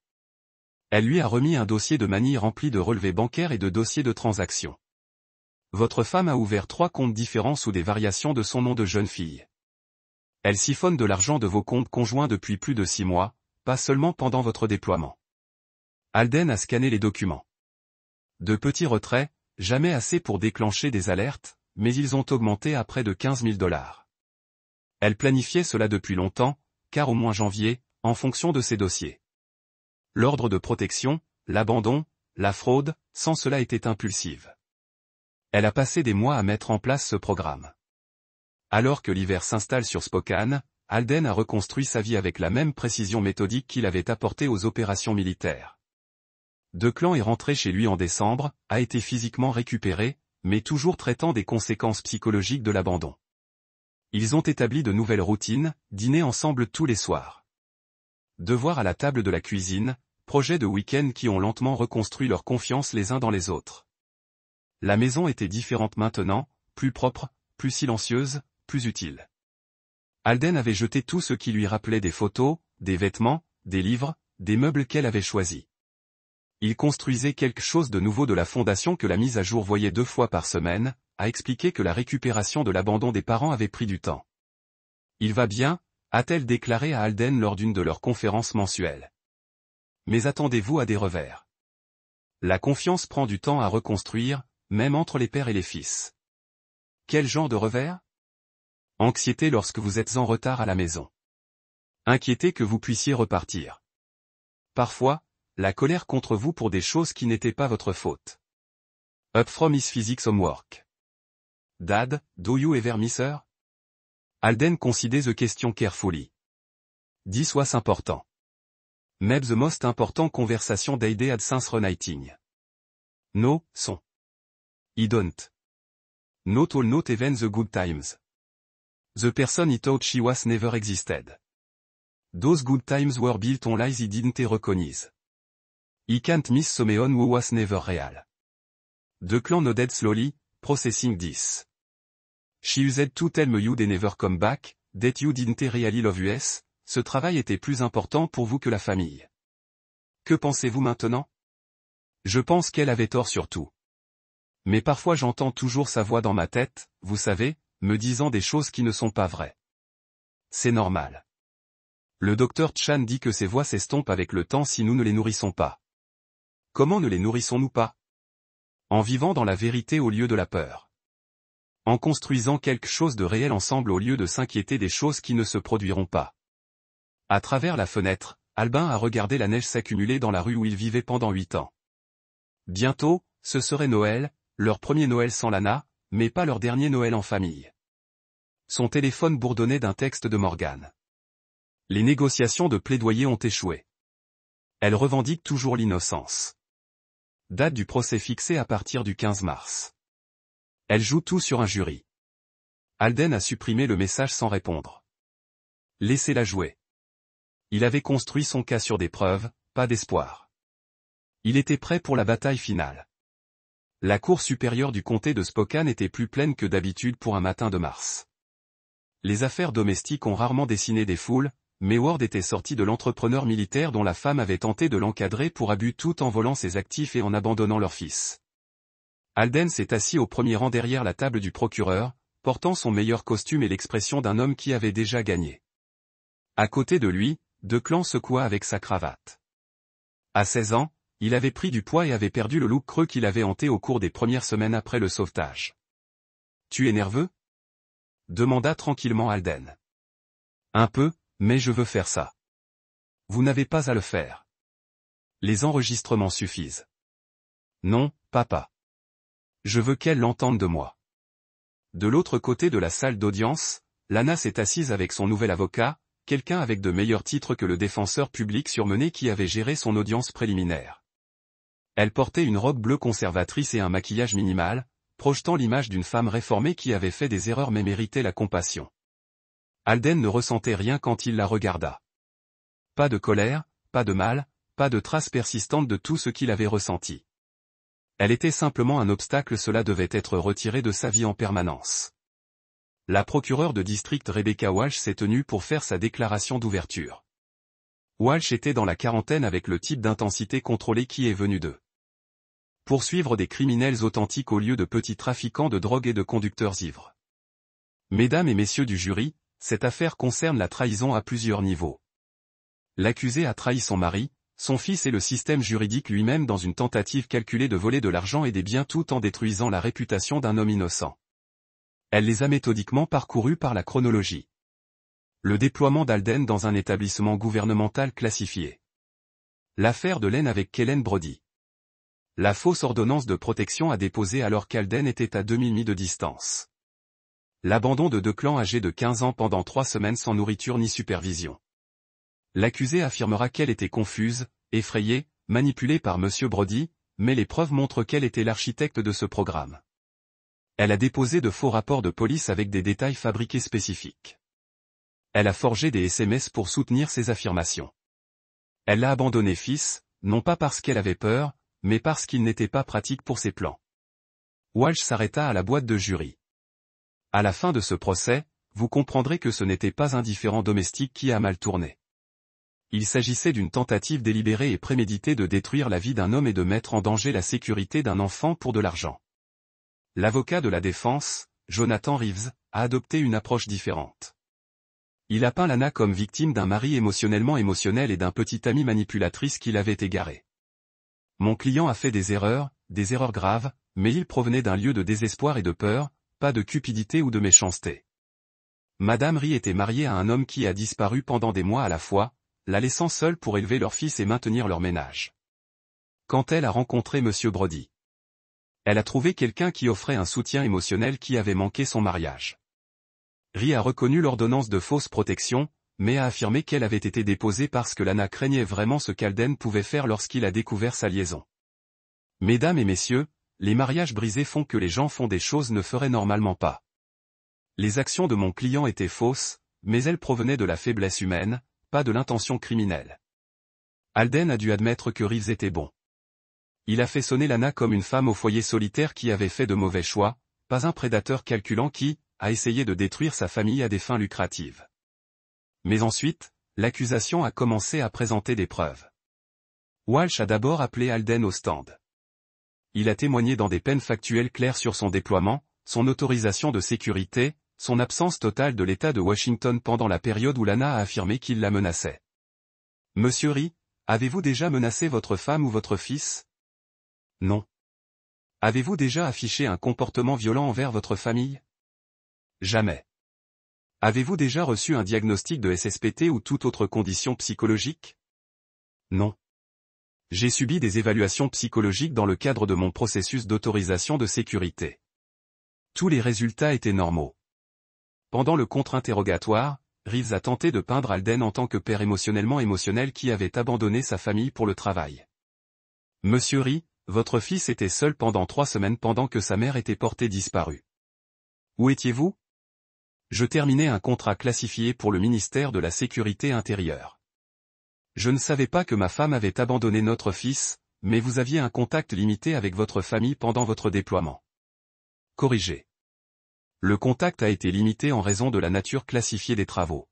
Elle lui a remis un dossier de manille rempli de relevés bancaires et de dossiers de transactions. Votre femme a ouvert 3 comptes différents sous des variations de son nom de jeune fille. Elle siphonne de l'argent de vos comptes conjoints depuis plus de 6 mois, pas seulement pendant votre déploiement. Alden a scanné les documents. De petits retraits, jamais assez pour déclencher des alertes, mais ils ont augmenté à près de $15 000. Elle planifiait cela depuis longtemps, car au mois janvier, en fonction de ses dossiers. L'ordre de protection, l'abandon, la fraude, sans cela était impulsive. Elle a passé des mois à mettre en place ce programme. Alors que l'hiver s'installe sur Spokane, Alden a reconstruit sa vie avec la même précision méthodique qu'il avait apportée aux opérations militaires. DeClan est rentré chez lui en décembre, a été physiquement récupéré, mais toujours traitant des conséquences psychologiques de l'abandon. Ils ont établi de nouvelles routines, dîner ensemble tous les soirs. Devoirs à la table de la cuisine, projets de week-end qui ont lentement reconstruit leur confiance les uns dans les autres. La maison était différente maintenant, plus propre, plus silencieuse, plus utile. Alden avait jeté tout ce qui lui rappelait des photos, des vêtements, des livres, des meubles qu'elle avait choisis. Il construisait quelque chose de nouveau de la fondation que la mise à jour voyait 2 fois par semaine, a expliqué que la récupération de l'abandon des parents avait pris du temps. Il va bien, a-t-elle déclaré à Alden lors d'une de leurs conférences mensuelles. Mais attendez-vous à des revers. La confiance prend du temps à reconstruire, même entre les pères et les fils. Quel genre de revers? Anxiété lorsque vous êtes en retard à la maison. Inquiété que vous puissiez repartir. Parfois, la colère contre vous pour des choses qui n'étaient pas votre faute. Up from his physics homework. Dad, do you ever miss her? Alden considered the question carefully. This was important. Maybe the most important conversation they had since reuniting. No, son. I don't. Not all, not even the good times. The person he thought she was never existed. Those good times were built on lies he didn't recognize. He can't miss someone who was never real. DeClan nodded slowly, processing this. She used to tell me you they never come back, that you didn't really love us, ce travail était plus important pour vous que la famille. Que pensez-vous maintenant? Je pense qu'elle avait tort sur tout. Mais parfois j'entends toujours sa voix dans ma tête, vous savez, me disant des choses qui ne sont pas vraies. C'est normal. Le docteur Chan dit que ces voix s'estompent avec le temps si nous ne les nourrissons pas. Comment ne les nourrissons-nous pas? En vivant dans la vérité au lieu de la peur. En construisant quelque chose de réel ensemble au lieu de s'inquiéter des choses qui ne se produiront pas. À travers la fenêtre, Albin a regardé la neige s'accumuler dans la rue où il vivait pendant 8 ans. Bientôt, ce serait Noël, leur premier Noël sans Lana, mais pas leur dernier Noël en famille. Son téléphone bourdonnait d'un texte de Morgan. Les négociations de plaidoyer ont échoué. Elle revendique toujours l'innocence. Date du procès fixée à partir du 15 mars. Elle joue tout sur un jury. Alden a supprimé le message sans répondre. Laissez-la jouer. Il avait construit son cas sur des preuves, pas d'espoir. Il était prêt pour la bataille finale. La cour supérieure du comté de Spokane était plus pleine que d'habitude pour un matin de mars. Les affaires domestiques ont rarement dessiné des foules, mais Ward était sorti de l'entrepreneur militaire dont la femme avait tenté de l'encadrer pour abus tout en volant ses actifs et en abandonnant leur fils. Alden s'est assis au premier rang derrière la table du procureur, portant son meilleur costume et l'expression d'un homme qui avait déjà gagné. À côté de lui, Declan secoua avec sa cravate. À 16 ans, il avait pris du poids et avait perdu le look creux qu'il avait hanté au cours des premières semaines après le sauvetage. « Tu es nerveux ?» demanda tranquillement Alden. « Un peu, mais je veux faire ça. »« Vous n'avez pas à le faire. Les enregistrements suffisent. »« Non, papa. Je veux qu'elle l'entende de moi. » De l'autre côté de la salle d'audience, Lana s'est assise avec son nouvel avocat, quelqu'un avec de meilleurs titres que le défenseur public surmené qui avait géré son audience préliminaire. Elle portait une robe bleue conservatrice et un maquillage minimal, projetant l'image d'une femme réformée qui avait fait des erreurs mais méritait la compassion. Alden ne ressentait rien quand il la regarda. Pas de colère, pas de mal, pas de traces persistantes de tout ce qu'il avait ressenti. Elle était simplement un obstacle, cela devait être retiré de sa vie en permanence. La procureure de district Rebecca Walsh s'est tenue pour faire sa déclaration d'ouverture. Walsh était dans la quarantaine avec le type d'intensité contrôlée qui est venu d'eux. Poursuivre des criminels authentiques au lieu de petits trafiquants de drogue et de conducteurs ivres. Mesdames et messieurs du jury, cette affaire concerne la trahison à plusieurs niveaux. L'accusé a trahi son mari, son fils et le système juridique lui-même dans une tentative calculée de voler de l'argent et des biens tout en détruisant la réputation d'un homme innocent. Elle les a méthodiquement parcourus par la chronologie. Le déploiement d'Alden dans un établissement gouvernemental classifié. L'affaire de Lane avec Kellen Brody. La fausse ordonnance de protection à déposer alors qu'Alden était à 2000 de distance. L'abandon de Declan âgé de 15 ans pendant 3 semaines sans nourriture ni supervision. L'accusé affirmera qu'elle était confuse, effrayée, manipulée par M. Brody, mais les preuves montrent qu'elle était l'architecte de ce programme. Elle a déposé de faux rapports de police avec des détails fabriqués spécifiques. Elle a forgé des SMS pour soutenir ses affirmations. Elle l'a abandonné fils, non pas parce qu'elle avait peur, mais parce qu'il n'était pas pratique pour ses plans. Walsh s'arrêta à la boîte de jury. À la fin de ce procès, vous comprendrez que ce n'était pas un différend domestique qui a mal tourné. Il s'agissait d'une tentative délibérée et préméditée de détruire la vie d'un homme et de mettre en danger la sécurité d'un enfant pour de l'argent. L'avocat de la défense, Jonathan Reeves, a adopté une approche différente. Il a peint Lana comme victime d'un mari émotionnel et d'un petit ami manipulatrice qui l'avait égaré. Mon client a fait des erreurs graves, mais il provenait d'un lieu de désespoir et de peur, pas de cupidité ou de méchanceté. Madame Ree était mariée à un homme qui a disparu pendant des mois à la fois, la laissant seule pour élever leur fils et maintenir leur ménage. Quand elle a rencontré M. Brody, elle a trouvé quelqu'un qui offrait un soutien émotionnel qui avait manqué son mariage. Ree a reconnu l'ordonnance de fausse protection, mais a affirmé qu'elle avait été déposée parce que Lana craignait vraiment ce qu'Alden pouvait faire lorsqu'il a découvert sa liaison. Mesdames et messieurs, les mariages brisés font que les gens font des choses ne feraient normalement pas. Les actions de mon client étaient fausses, mais elles provenaient de la faiblesse humaine, pas de l'intention criminelle. Alden a dû admettre que Reeves était bon. Il a fait sonner Lana comme une femme au foyer solitaire qui avait fait de mauvais choix, pas un prédateur calculant qui a essayé de détruire sa famille à des fins lucratives. Mais ensuite, l'accusation a commencé à présenter des preuves. Walsh a d'abord appelé Alden au stand. Il a témoigné dans des peines factuelles claires sur son déploiement, son autorisation de sécurité, son absence totale de l'État de Washington pendant la période où Lana a affirmé qu'il la menaçait. Monsieur Ree, avez-vous déjà menacé votre femme ou votre fils? Non. Avez-vous déjà affiché un comportement violent envers votre famille? Jamais. Avez-vous déjà reçu un diagnostic de SSPT ou toute autre condition psychologique? Non. J'ai subi des évaluations psychologiques dans le cadre de mon processus d'autorisation de sécurité. Tous les résultats étaient normaux. Pendant le contre-interrogatoire, Reeves a tenté de peindre Alden en tant que père émotionnel qui avait abandonné sa famille pour le travail. Monsieur Ri, votre fils était seul pendant 3 semaines pendant que sa mère était portée disparue. Où étiez-vous? Je terminais un contrat classifié pour le ministère de la Sécurité intérieure. Je ne savais pas que ma femme avait abandonné notre fils, mais vous aviez un contact limité avec votre famille pendant votre déploiement. Corrigé. Le contact a été limité en raison de la nature classifiée des travaux.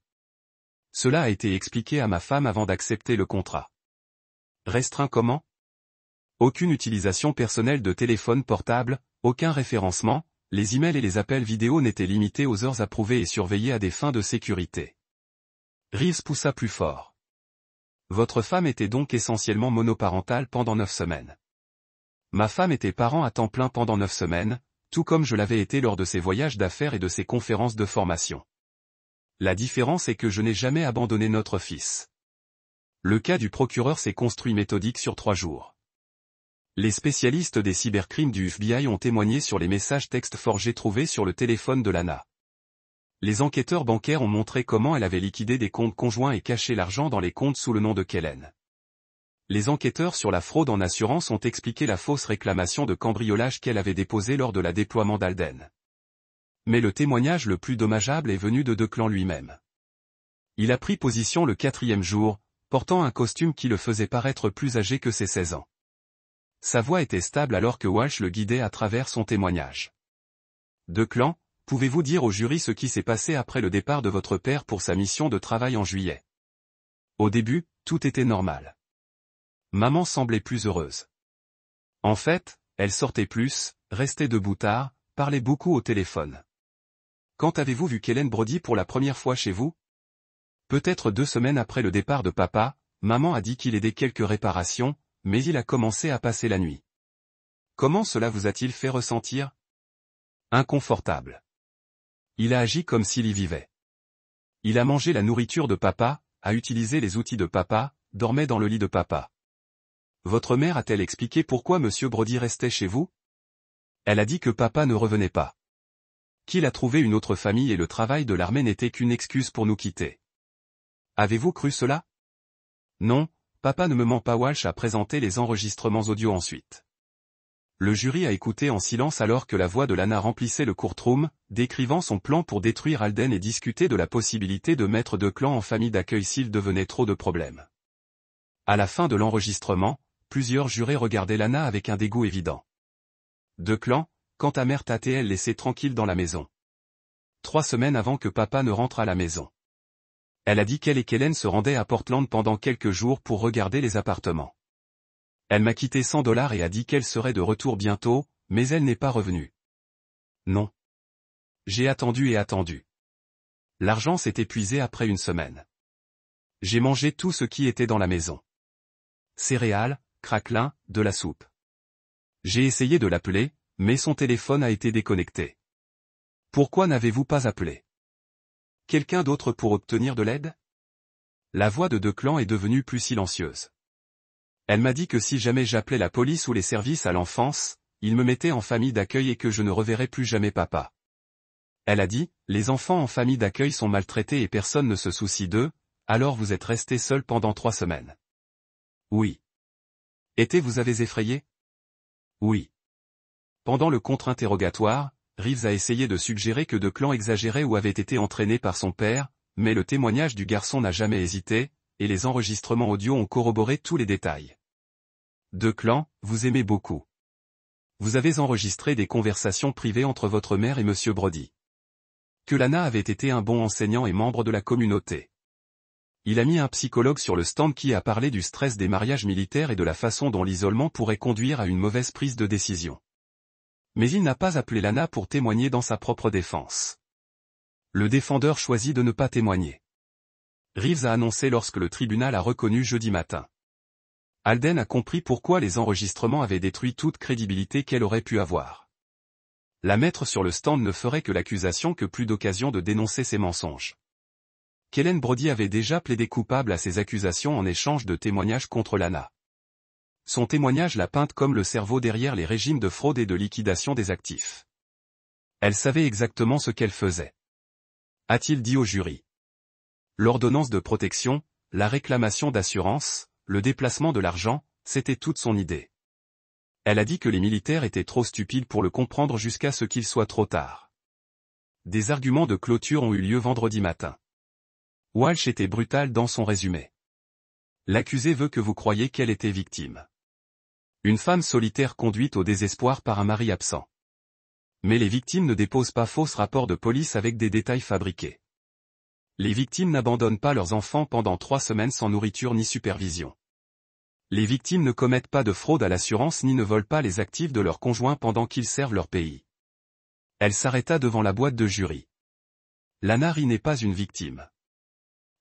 Cela a été expliqué à ma femme avant d'accepter le contrat. Restreint comment? Aucune utilisation personnelle de téléphone portable, aucun référencement, les emails et les appels vidéo n'étaient limités aux heures approuvées et surveillées à des fins de sécurité. Reeves poussa plus fort. Votre femme était donc essentiellement monoparentale pendant 9 semaines. Ma femme était parent à temps plein pendant 9 semaines, tout comme je l'avais été lors de ses voyages d'affaires et de ses conférences de formation. La différence est que je n'ai jamais abandonné notre fils. Le cas du procureur s'est construit méthodique sur 3 jours. Les spécialistes des cybercrimes du FBI ont témoigné sur les messages textes forgés trouvés sur le téléphone de Lana. Les enquêteurs bancaires ont montré comment elle avait liquidé des comptes conjoints et caché l'argent dans les comptes sous le nom de Kellen. Les enquêteurs sur la fraude en assurance ont expliqué la fausse réclamation de cambriolage qu'elle avait déposée lors de la déploiement d'Alden. Mais le témoignage le plus dommageable est venu de Declan lui-même. Il a pris position le 4e jour, portant un costume qui le faisait paraître plus âgé que ses 16 ans. Sa voix était stable alors que Walsh le guidait à travers son témoignage. Declan, pouvez-vous dire au jury ce qui s'est passé après le départ de votre père pour sa mission de travail en juillet? Au début, tout était normal. Maman semblait plus heureuse. En fait, elle sortait plus, restait debout tard, parlait beaucoup au téléphone. Quand avez-vous vu Kellen Brody pour la première fois chez vous? Peut-être 2 semaines après le départ de papa, maman a dit qu'il aidait quelques réparations, mais il a commencé à passer la nuit. Comment cela vous a-t-il fait ressentir? Inconfortable. Il a agi comme s'il y vivait. Il a mangé la nourriture de papa, a utilisé les outils de papa, dormait dans le lit de papa. Votre mère a-t-elle expliqué pourquoi Monsieur Brody restait chez vous? Elle a dit que papa ne revenait pas. Qu'il a trouvé une autre famille et le travail de l'armée n'était qu'une excuse pour nous quitter. Avez-vous cru cela? Non, papa ne me ment pas. Walsh a présenté les enregistrements audio ensuite. Le jury a écouté en silence alors que la voix de Lana remplissait le courtroom, décrivant son plan pour détruire Alden et discuter de la possibilité de mettre Declan en famille d'accueil s'il devenait trop de problèmes. À la fin de l'enregistrement, plusieurs jurés regardaient Lana avec un dégoût évident. Declan, quand ta mère t'a-t-elle laissé tranquille dans la maison? 3 semaines avant que papa ne rentre à la maison. Elle a dit qu'elle et Kellen se rendaient à Portland pendant quelques jours pour regarder les appartements. Elle m'a quitté $100 et a dit qu'elle serait de retour bientôt, mais elle n'est pas revenue. Non. J'ai attendu et attendu. L'argent s'est épuisé après 1 semaine. J'ai mangé tout ce qui était dans la maison. Céréales, craquelins, de la soupe. J'ai essayé de l'appeler, mais son téléphone a été déconnecté. Pourquoi n'avez-vous pas appelé? Quelqu'un d'autre pour obtenir de l'aide? La voix de Declan est devenue plus silencieuse. Elle m'a dit que si jamais j'appelais la police ou les services à l'enfance, ils me mettaient en famille d'accueil et que je ne reverrais plus jamais papa. Elle a dit, les enfants en famille d'accueil sont maltraités et personne ne se soucie d'eux, alors vous êtes resté seul pendant 3 semaines. Oui. Vous avez effrayé? Oui. Pendant le contre-interrogatoire, Reeves a essayé de suggérer que Declan exagérait ou avait été entraîné par son père, mais le témoignage du garçon n'a jamais hésité, et les enregistrements audio ont corroboré tous les détails. Declan, vous aimez beaucoup. Vous avez enregistré des conversations privées entre votre mère et Monsieur Brody. Que Lana avait été un bon enseignant et membre de la communauté. Il a mis un psychologue sur le stand qui a parlé du stress des mariages militaires et de la façon dont l'isolement pourrait conduire à une mauvaise prise de décision. Mais il n'a pas appelé Lana pour témoigner dans sa propre défense. Le défendeur choisit de ne pas témoigner. Reeves a annoncé lorsque le tribunal a reconnu jeudi matin. Alden a compris pourquoi les enregistrements avaient détruit toute crédibilité qu'elle aurait pu avoir. La mettre sur le stand ne ferait que l'accusation que plus d'occasion de dénoncer ses mensonges. Kellen Brody avait déjà plaidé coupable à ces accusations en échange de témoignages contre Lana. Son témoignage l'a peinte comme le cerveau derrière les régimes de fraude et de liquidation des actifs. Elle savait exactement ce qu'elle faisait. a-t-il dit au jury. L'ordonnance de protection, la réclamation d'assurance, le déplacement de l'argent, c'était toute son idée. Elle a dit que les militaires étaient trop stupides pour le comprendre jusqu'à ce qu'il soit trop tard. Des arguments de clôture ont eu lieu vendredi matin. Walsh était brutal dans son résumé. L'accusé veut que vous croyiez qu'elle était victime. Une femme solitaire conduite au désespoir par un mari absent. Mais les victimes ne déposent pas fausses rapports de police avec des détails fabriqués. Les victimes n'abandonnent pas leurs enfants pendant 3 semaines sans nourriture ni supervision. Les victimes ne commettent pas de fraude à l'assurance ni ne volent pas les actifs de leurs conjoints pendant qu'ils servent leur pays. Elle s'arrêta devant la boîte de jury. Lana Ri n'est pas une victime.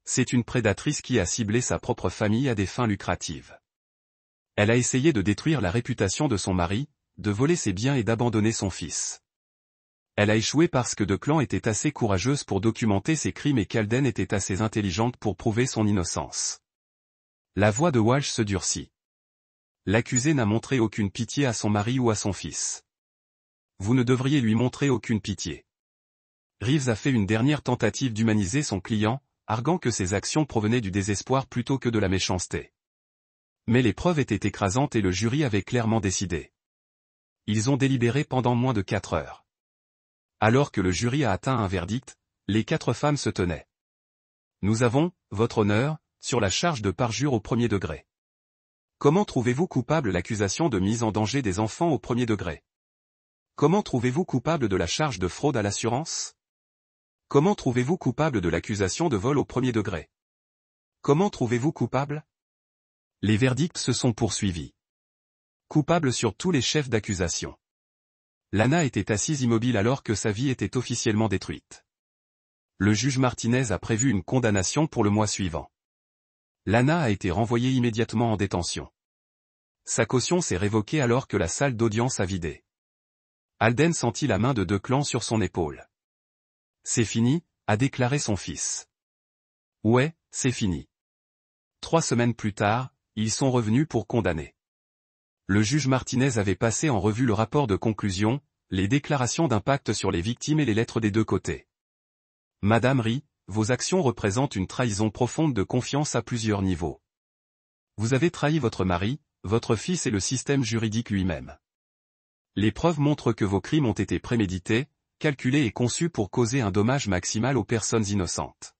C'est une prédatrice qui a ciblé sa propre famille à des fins lucratives. Elle a essayé de détruire la réputation de son mari, de voler ses biens et d'abandonner son fils. Elle a échoué parce que Declan était assez courageuse pour documenter ses crimes et qu'Alden était assez intelligente pour prouver son innocence. La voix de Walsh se durcit. L'accusé n'a montré aucune pitié à son mari ou à son fils. Vous ne devriez lui montrer aucune pitié. Reeves a fait une dernière tentative d'humaniser son client, arguant que ses actions provenaient du désespoir plutôt que de la méchanceté. Mais les preuves étaient écrasantes et le jury avait clairement décidé. Ils ont délibéré pendant moins de 4 heures. Alors que le jury a atteint un verdict, les 4 femmes se tenaient. Nous avons, votre honneur, sur la charge de parjure au premier degré. Comment trouvez-vous coupable l'accusation de mise en danger des enfants au premier degré? Comment trouvez-vous coupable de la charge de fraude à l'assurance? Comment trouvez-vous coupable de l'accusation de vol au premier degré? Comment trouvez-vous coupable? Les verdicts se sont poursuivis. Coupable sur tous les chefs d'accusation. Lana était assise immobile alors que sa vie était officiellement détruite. Le juge Martinez a prévu une condamnation pour le mois suivant. Lana a été renvoyée immédiatement en détention. Sa caution s'est révoquée alors que la salle d'audience a vidé. Alden sentit la main de Declan sur son épaule. C'est fini, a déclaré son fils. Ouais, c'est fini. 3 semaines plus tard, ils sont revenus pour condamner. Le juge Martinez avait passé en revue le rapport de conclusion, les déclarations d'impact sur les victimes et les lettres des 2 côtés. Madame Ri, vos actions représentent une trahison profonde de confiance à plusieurs niveaux. Vous avez trahi votre mari, votre fils et le système juridique lui-même. Les preuves montrent que vos crimes ont été prémédités, calculés et conçus pour causer un dommage maximal aux personnes innocentes.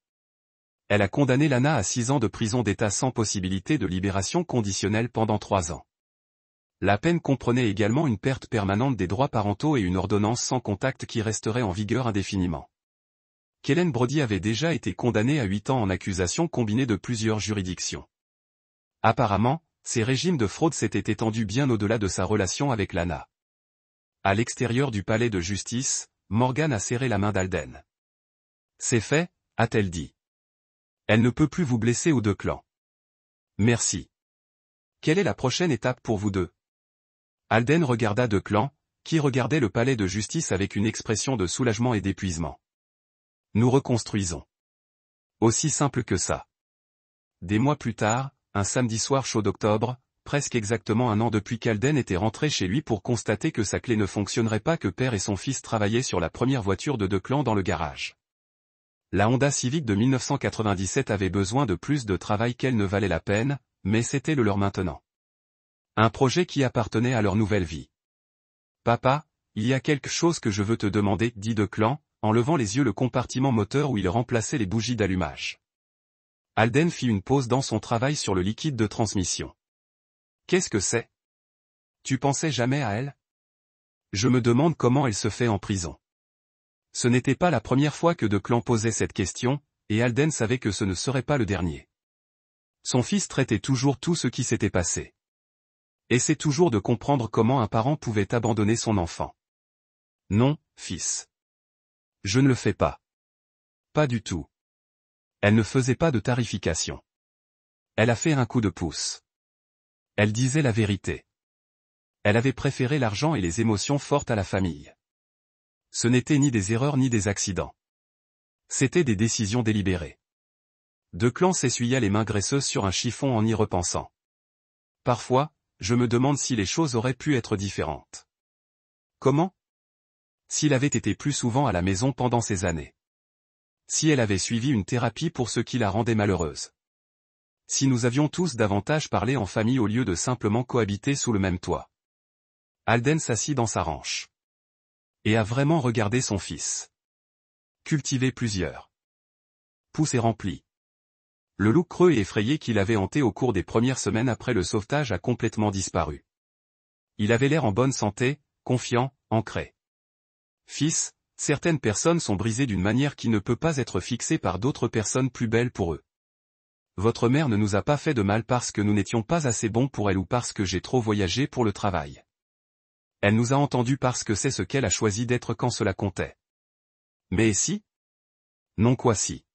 Elle a condamné Lana à 6 ans de prison d'État sans possibilité de libération conditionnelle pendant 3 ans. La peine comprenait également une perte permanente des droits parentaux et une ordonnance sans contact qui resterait en vigueur indéfiniment. Kellen Brody avait déjà été condamnée à 8 ans en accusation combinée de plusieurs juridictions. Apparemment, ces régimes de fraude s'étaient étendus bien au-delà de sa relation avec Lana. À l'extérieur du palais de justice, Morgan a serré la main d'Alden. C'est fait, a-t-elle dit. Elle ne peut plus vous blesser aux 2 clans. Merci. Quelle est la prochaine étape pour vous deux? Alden regarda Declan, qui regardait le palais de justice avec une expression de soulagement et d'épuisement. Nous reconstruisons. Aussi simple que ça. Des mois plus tard, un samedi soir chaud d'octobre, presque exactement 1 an depuis qu'Alden était rentré chez lui pour constater que sa clé ne fonctionnerait pas, que père et son fils travaillaient sur la première voiture de Declan dans le garage. La Honda Civic de 1997 avait besoin de plus de travail qu'elle ne valait la peine, mais c'était le leur maintenant. Un projet qui appartenait à leur nouvelle vie. Papa, il y a quelque chose que je veux te demander, dit Declan, en levant les yeux le compartiment moteur où il remplaçait les bougies d'allumage. Alden fit une pause dans son travail sur le liquide de transmission. Qu'est-ce que c'est? Tu pensais jamais à elle? Je me demande comment elle se fait en prison. Ce n'était pas la première fois que Declan posait cette question, et Alden savait que ce ne serait pas le dernier. Son fils traitait toujours tout ce qui s'était passé. Essaie toujours de comprendre comment un parent pouvait abandonner son enfant. Non, fils. Je ne le fais pas. Pas du tout. Elle ne faisait pas de tarification. Elle a fait un coup de pouce. Elle disait la vérité. Elle avait préféré l'argent et les émotions fortes à la famille. Ce n'était ni des erreurs ni des accidents. C'était des décisions délibérées. Declan s'essuya les mains graisseuses sur un chiffon en y repensant. Parfois, je me demande si les choses auraient pu être différentes. Comment? S'il avait été plus souvent à la maison pendant ces années. Si elle avait suivi une thérapie pour ce qui la rendait malheureuse. Si nous avions tous davantage parlé en famille au lieu de simplement cohabiter sous le même toit. Alden s'assit dans sa ranche. Et a vraiment regardé son fils. Cultiver plusieurs. Pouces et rempli. Le loup creux et effrayé qu'il avait hanté au cours des premières semaines après le sauvetage a complètement disparu. Il avait l'air en bonne santé, confiant, ancré. Fils, certaines personnes sont brisées d'une manière qui ne peut pas être fixée par d'autres personnes plus belles pour eux. Votre mère ne nous a pas fait de mal parce que nous n'étions pas assez bons pour elle ou parce que j'ai trop voyagé pour le travail. Elle nous a entendus parce que c'est ce qu'elle a choisi d'être quand cela comptait. Mais si? Non quoi si?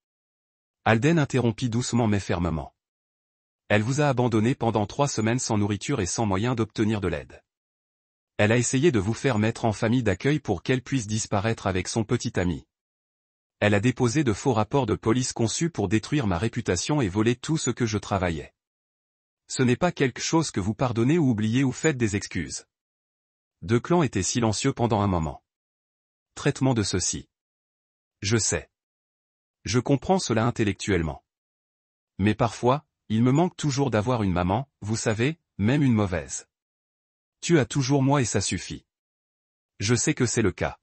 Alden interrompit doucement mais fermement. Elle vous a abandonné pendant 3 semaines sans nourriture et sans moyen d'obtenir de l'aide. Elle a essayé de vous faire mettre en famille d'accueil pour qu'elle puisse disparaître avec son petit ami. Elle a déposé de faux rapports de police conçus pour détruire ma réputation et voler tout ce que je travaillais. Ce n'est pas quelque chose que vous pardonnez ou oubliez ou faites des excuses. Declan était silencieux pendant un moment. Traitement de ceci. Je sais. Je comprends cela intellectuellement. Mais parfois, il me manque toujours d'avoir une maman, vous savez, même une mauvaise. Tu as toujours moi et ça suffit. Je sais que c'est le cas.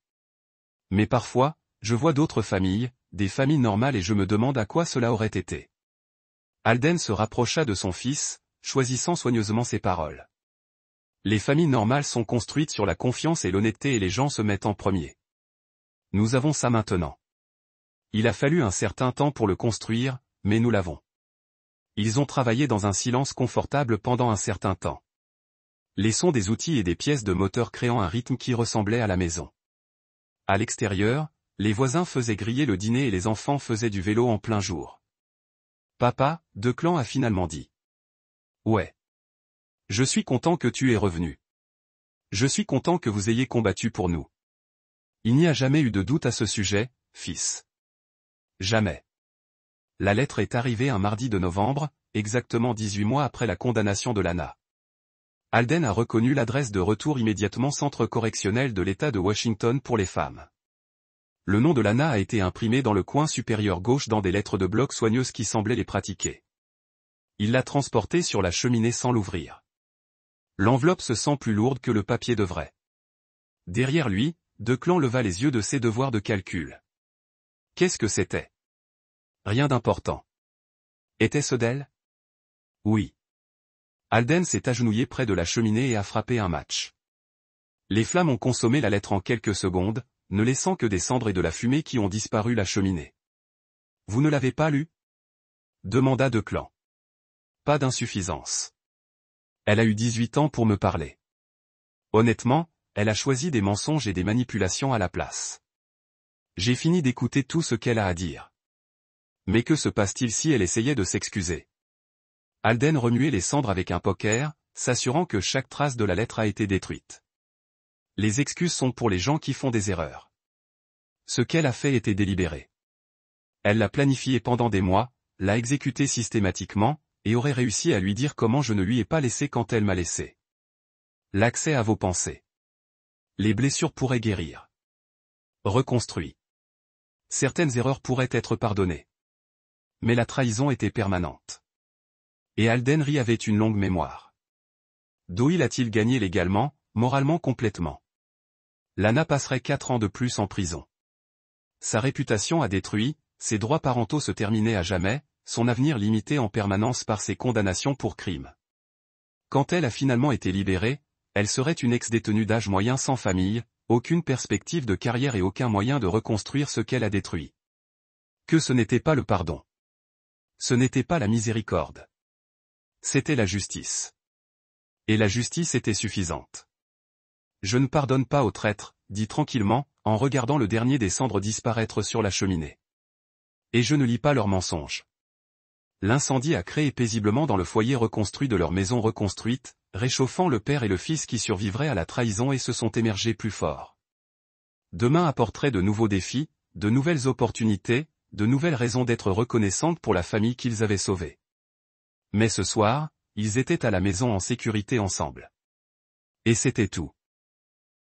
Mais parfois, je vois d'autres familles, des familles normales et je me demande à quoi cela aurait été. Alden se rapprocha de son fils, choisissant soigneusement ses paroles. Les familles normales sont construites sur la confiance et l'honnêteté et les gens se mettent en premier. Nous avons ça maintenant. Il a fallu un certain temps pour le construire, mais nous l'avons. Ils ont travaillé dans un silence confortable pendant un certain temps. Les sons des outils et des pièces de moteur créant un rythme qui ressemblait à la maison. À l'extérieur, les voisins faisaient griller le dîner et les enfants faisaient du vélo en plein jour. Papa, Declan a finalement dit. Ouais. Je suis content que tu es revenu. Je suis content que vous ayez combattu pour nous. Il n'y a jamais eu de doute à ce sujet, fils. Jamais. La lettre est arrivée un mardi de novembre, exactement 18 mois après la condamnation de Lana. Alden a reconnu l'adresse de retour immédiatement centre correctionnel de l'État de Washington pour les femmes. Le nom de Lana a été imprimé dans le coin supérieur gauche dans des lettres de bloc soigneuses qui semblaient les pratiquer. Il l'a transportée sur la cheminée sans l'ouvrir. L'enveloppe se sent plus lourde que le papier devrait. Derrière lui, Declan leva les yeux de ses devoirs de calcul. Qu'est-ce que c'était? Rien d'important. Était-ce d'elle? Oui. Alden s'est agenouillé près de la cheminée et a frappé un match. Les flammes ont consommé la lettre en quelques secondes, ne laissant que des cendres et de la fumée qui ont disparu la cheminée. Vous ne l'avez pas lu? Demanda Declan. Pas d'insuffisance. Elle a eu 18 ans pour me parler. Honnêtement, elle a choisi des mensonges et des manipulations à la place. J'ai fini d'écouter tout ce qu'elle a à dire. Mais que se passe-t-il si elle essayait de s'excuser? Alden remuait les cendres avec un poker, s'assurant que chaque trace de la lettre a été détruite. Les excuses sont pour les gens qui font des erreurs. Ce qu'elle a fait était délibéré. Elle l'a planifié pendant des mois, l'a exécuté systématiquement, et aurait réussi à lui dire comment je ne lui ai pas laissé quand elle m'a laissé. L'accès à vos pensées. Les blessures pourraient guérir. Reconstruit. Certaines erreurs pourraient être pardonnées. Mais la trahison était permanente. Et Alden Ri avait une longue mémoire. Doyle a-t-il gagné légalement, moralement complètement? Lana passerait 4 ans de plus en prison. Sa réputation a détruit, ses droits parentaux se terminaient à jamais, son avenir limité en permanence par ses condamnations pour crimes. Quand elle a finalement été libérée, elle serait une ex-détenue d'âge moyen sans famille, aucune perspective de carrière et aucun moyen de reconstruire ce qu'elle a détruit. Que ce n'était pas le pardon. Ce n'était pas la miséricorde. C'était la justice. Et la justice était suffisante. Je ne pardonne pas aux traîtres, dit tranquillement, en regardant le dernier des cendres disparaître sur la cheminée. Et je ne lis pas leurs mensonges. L'incendie a créé paisiblement dans le foyer reconstruit de leur maison reconstruite, réchauffant le père et le fils qui survivraient à la trahison et se sont émergés plus forts. Demain apporterait de nouveaux défis, de nouvelles opportunités, de nouvelles raisons d'être reconnaissantes pour la famille qu'ils avaient sauvée. Mais ce soir, ils étaient à la maison en sécurité ensemble. Et c'était tout.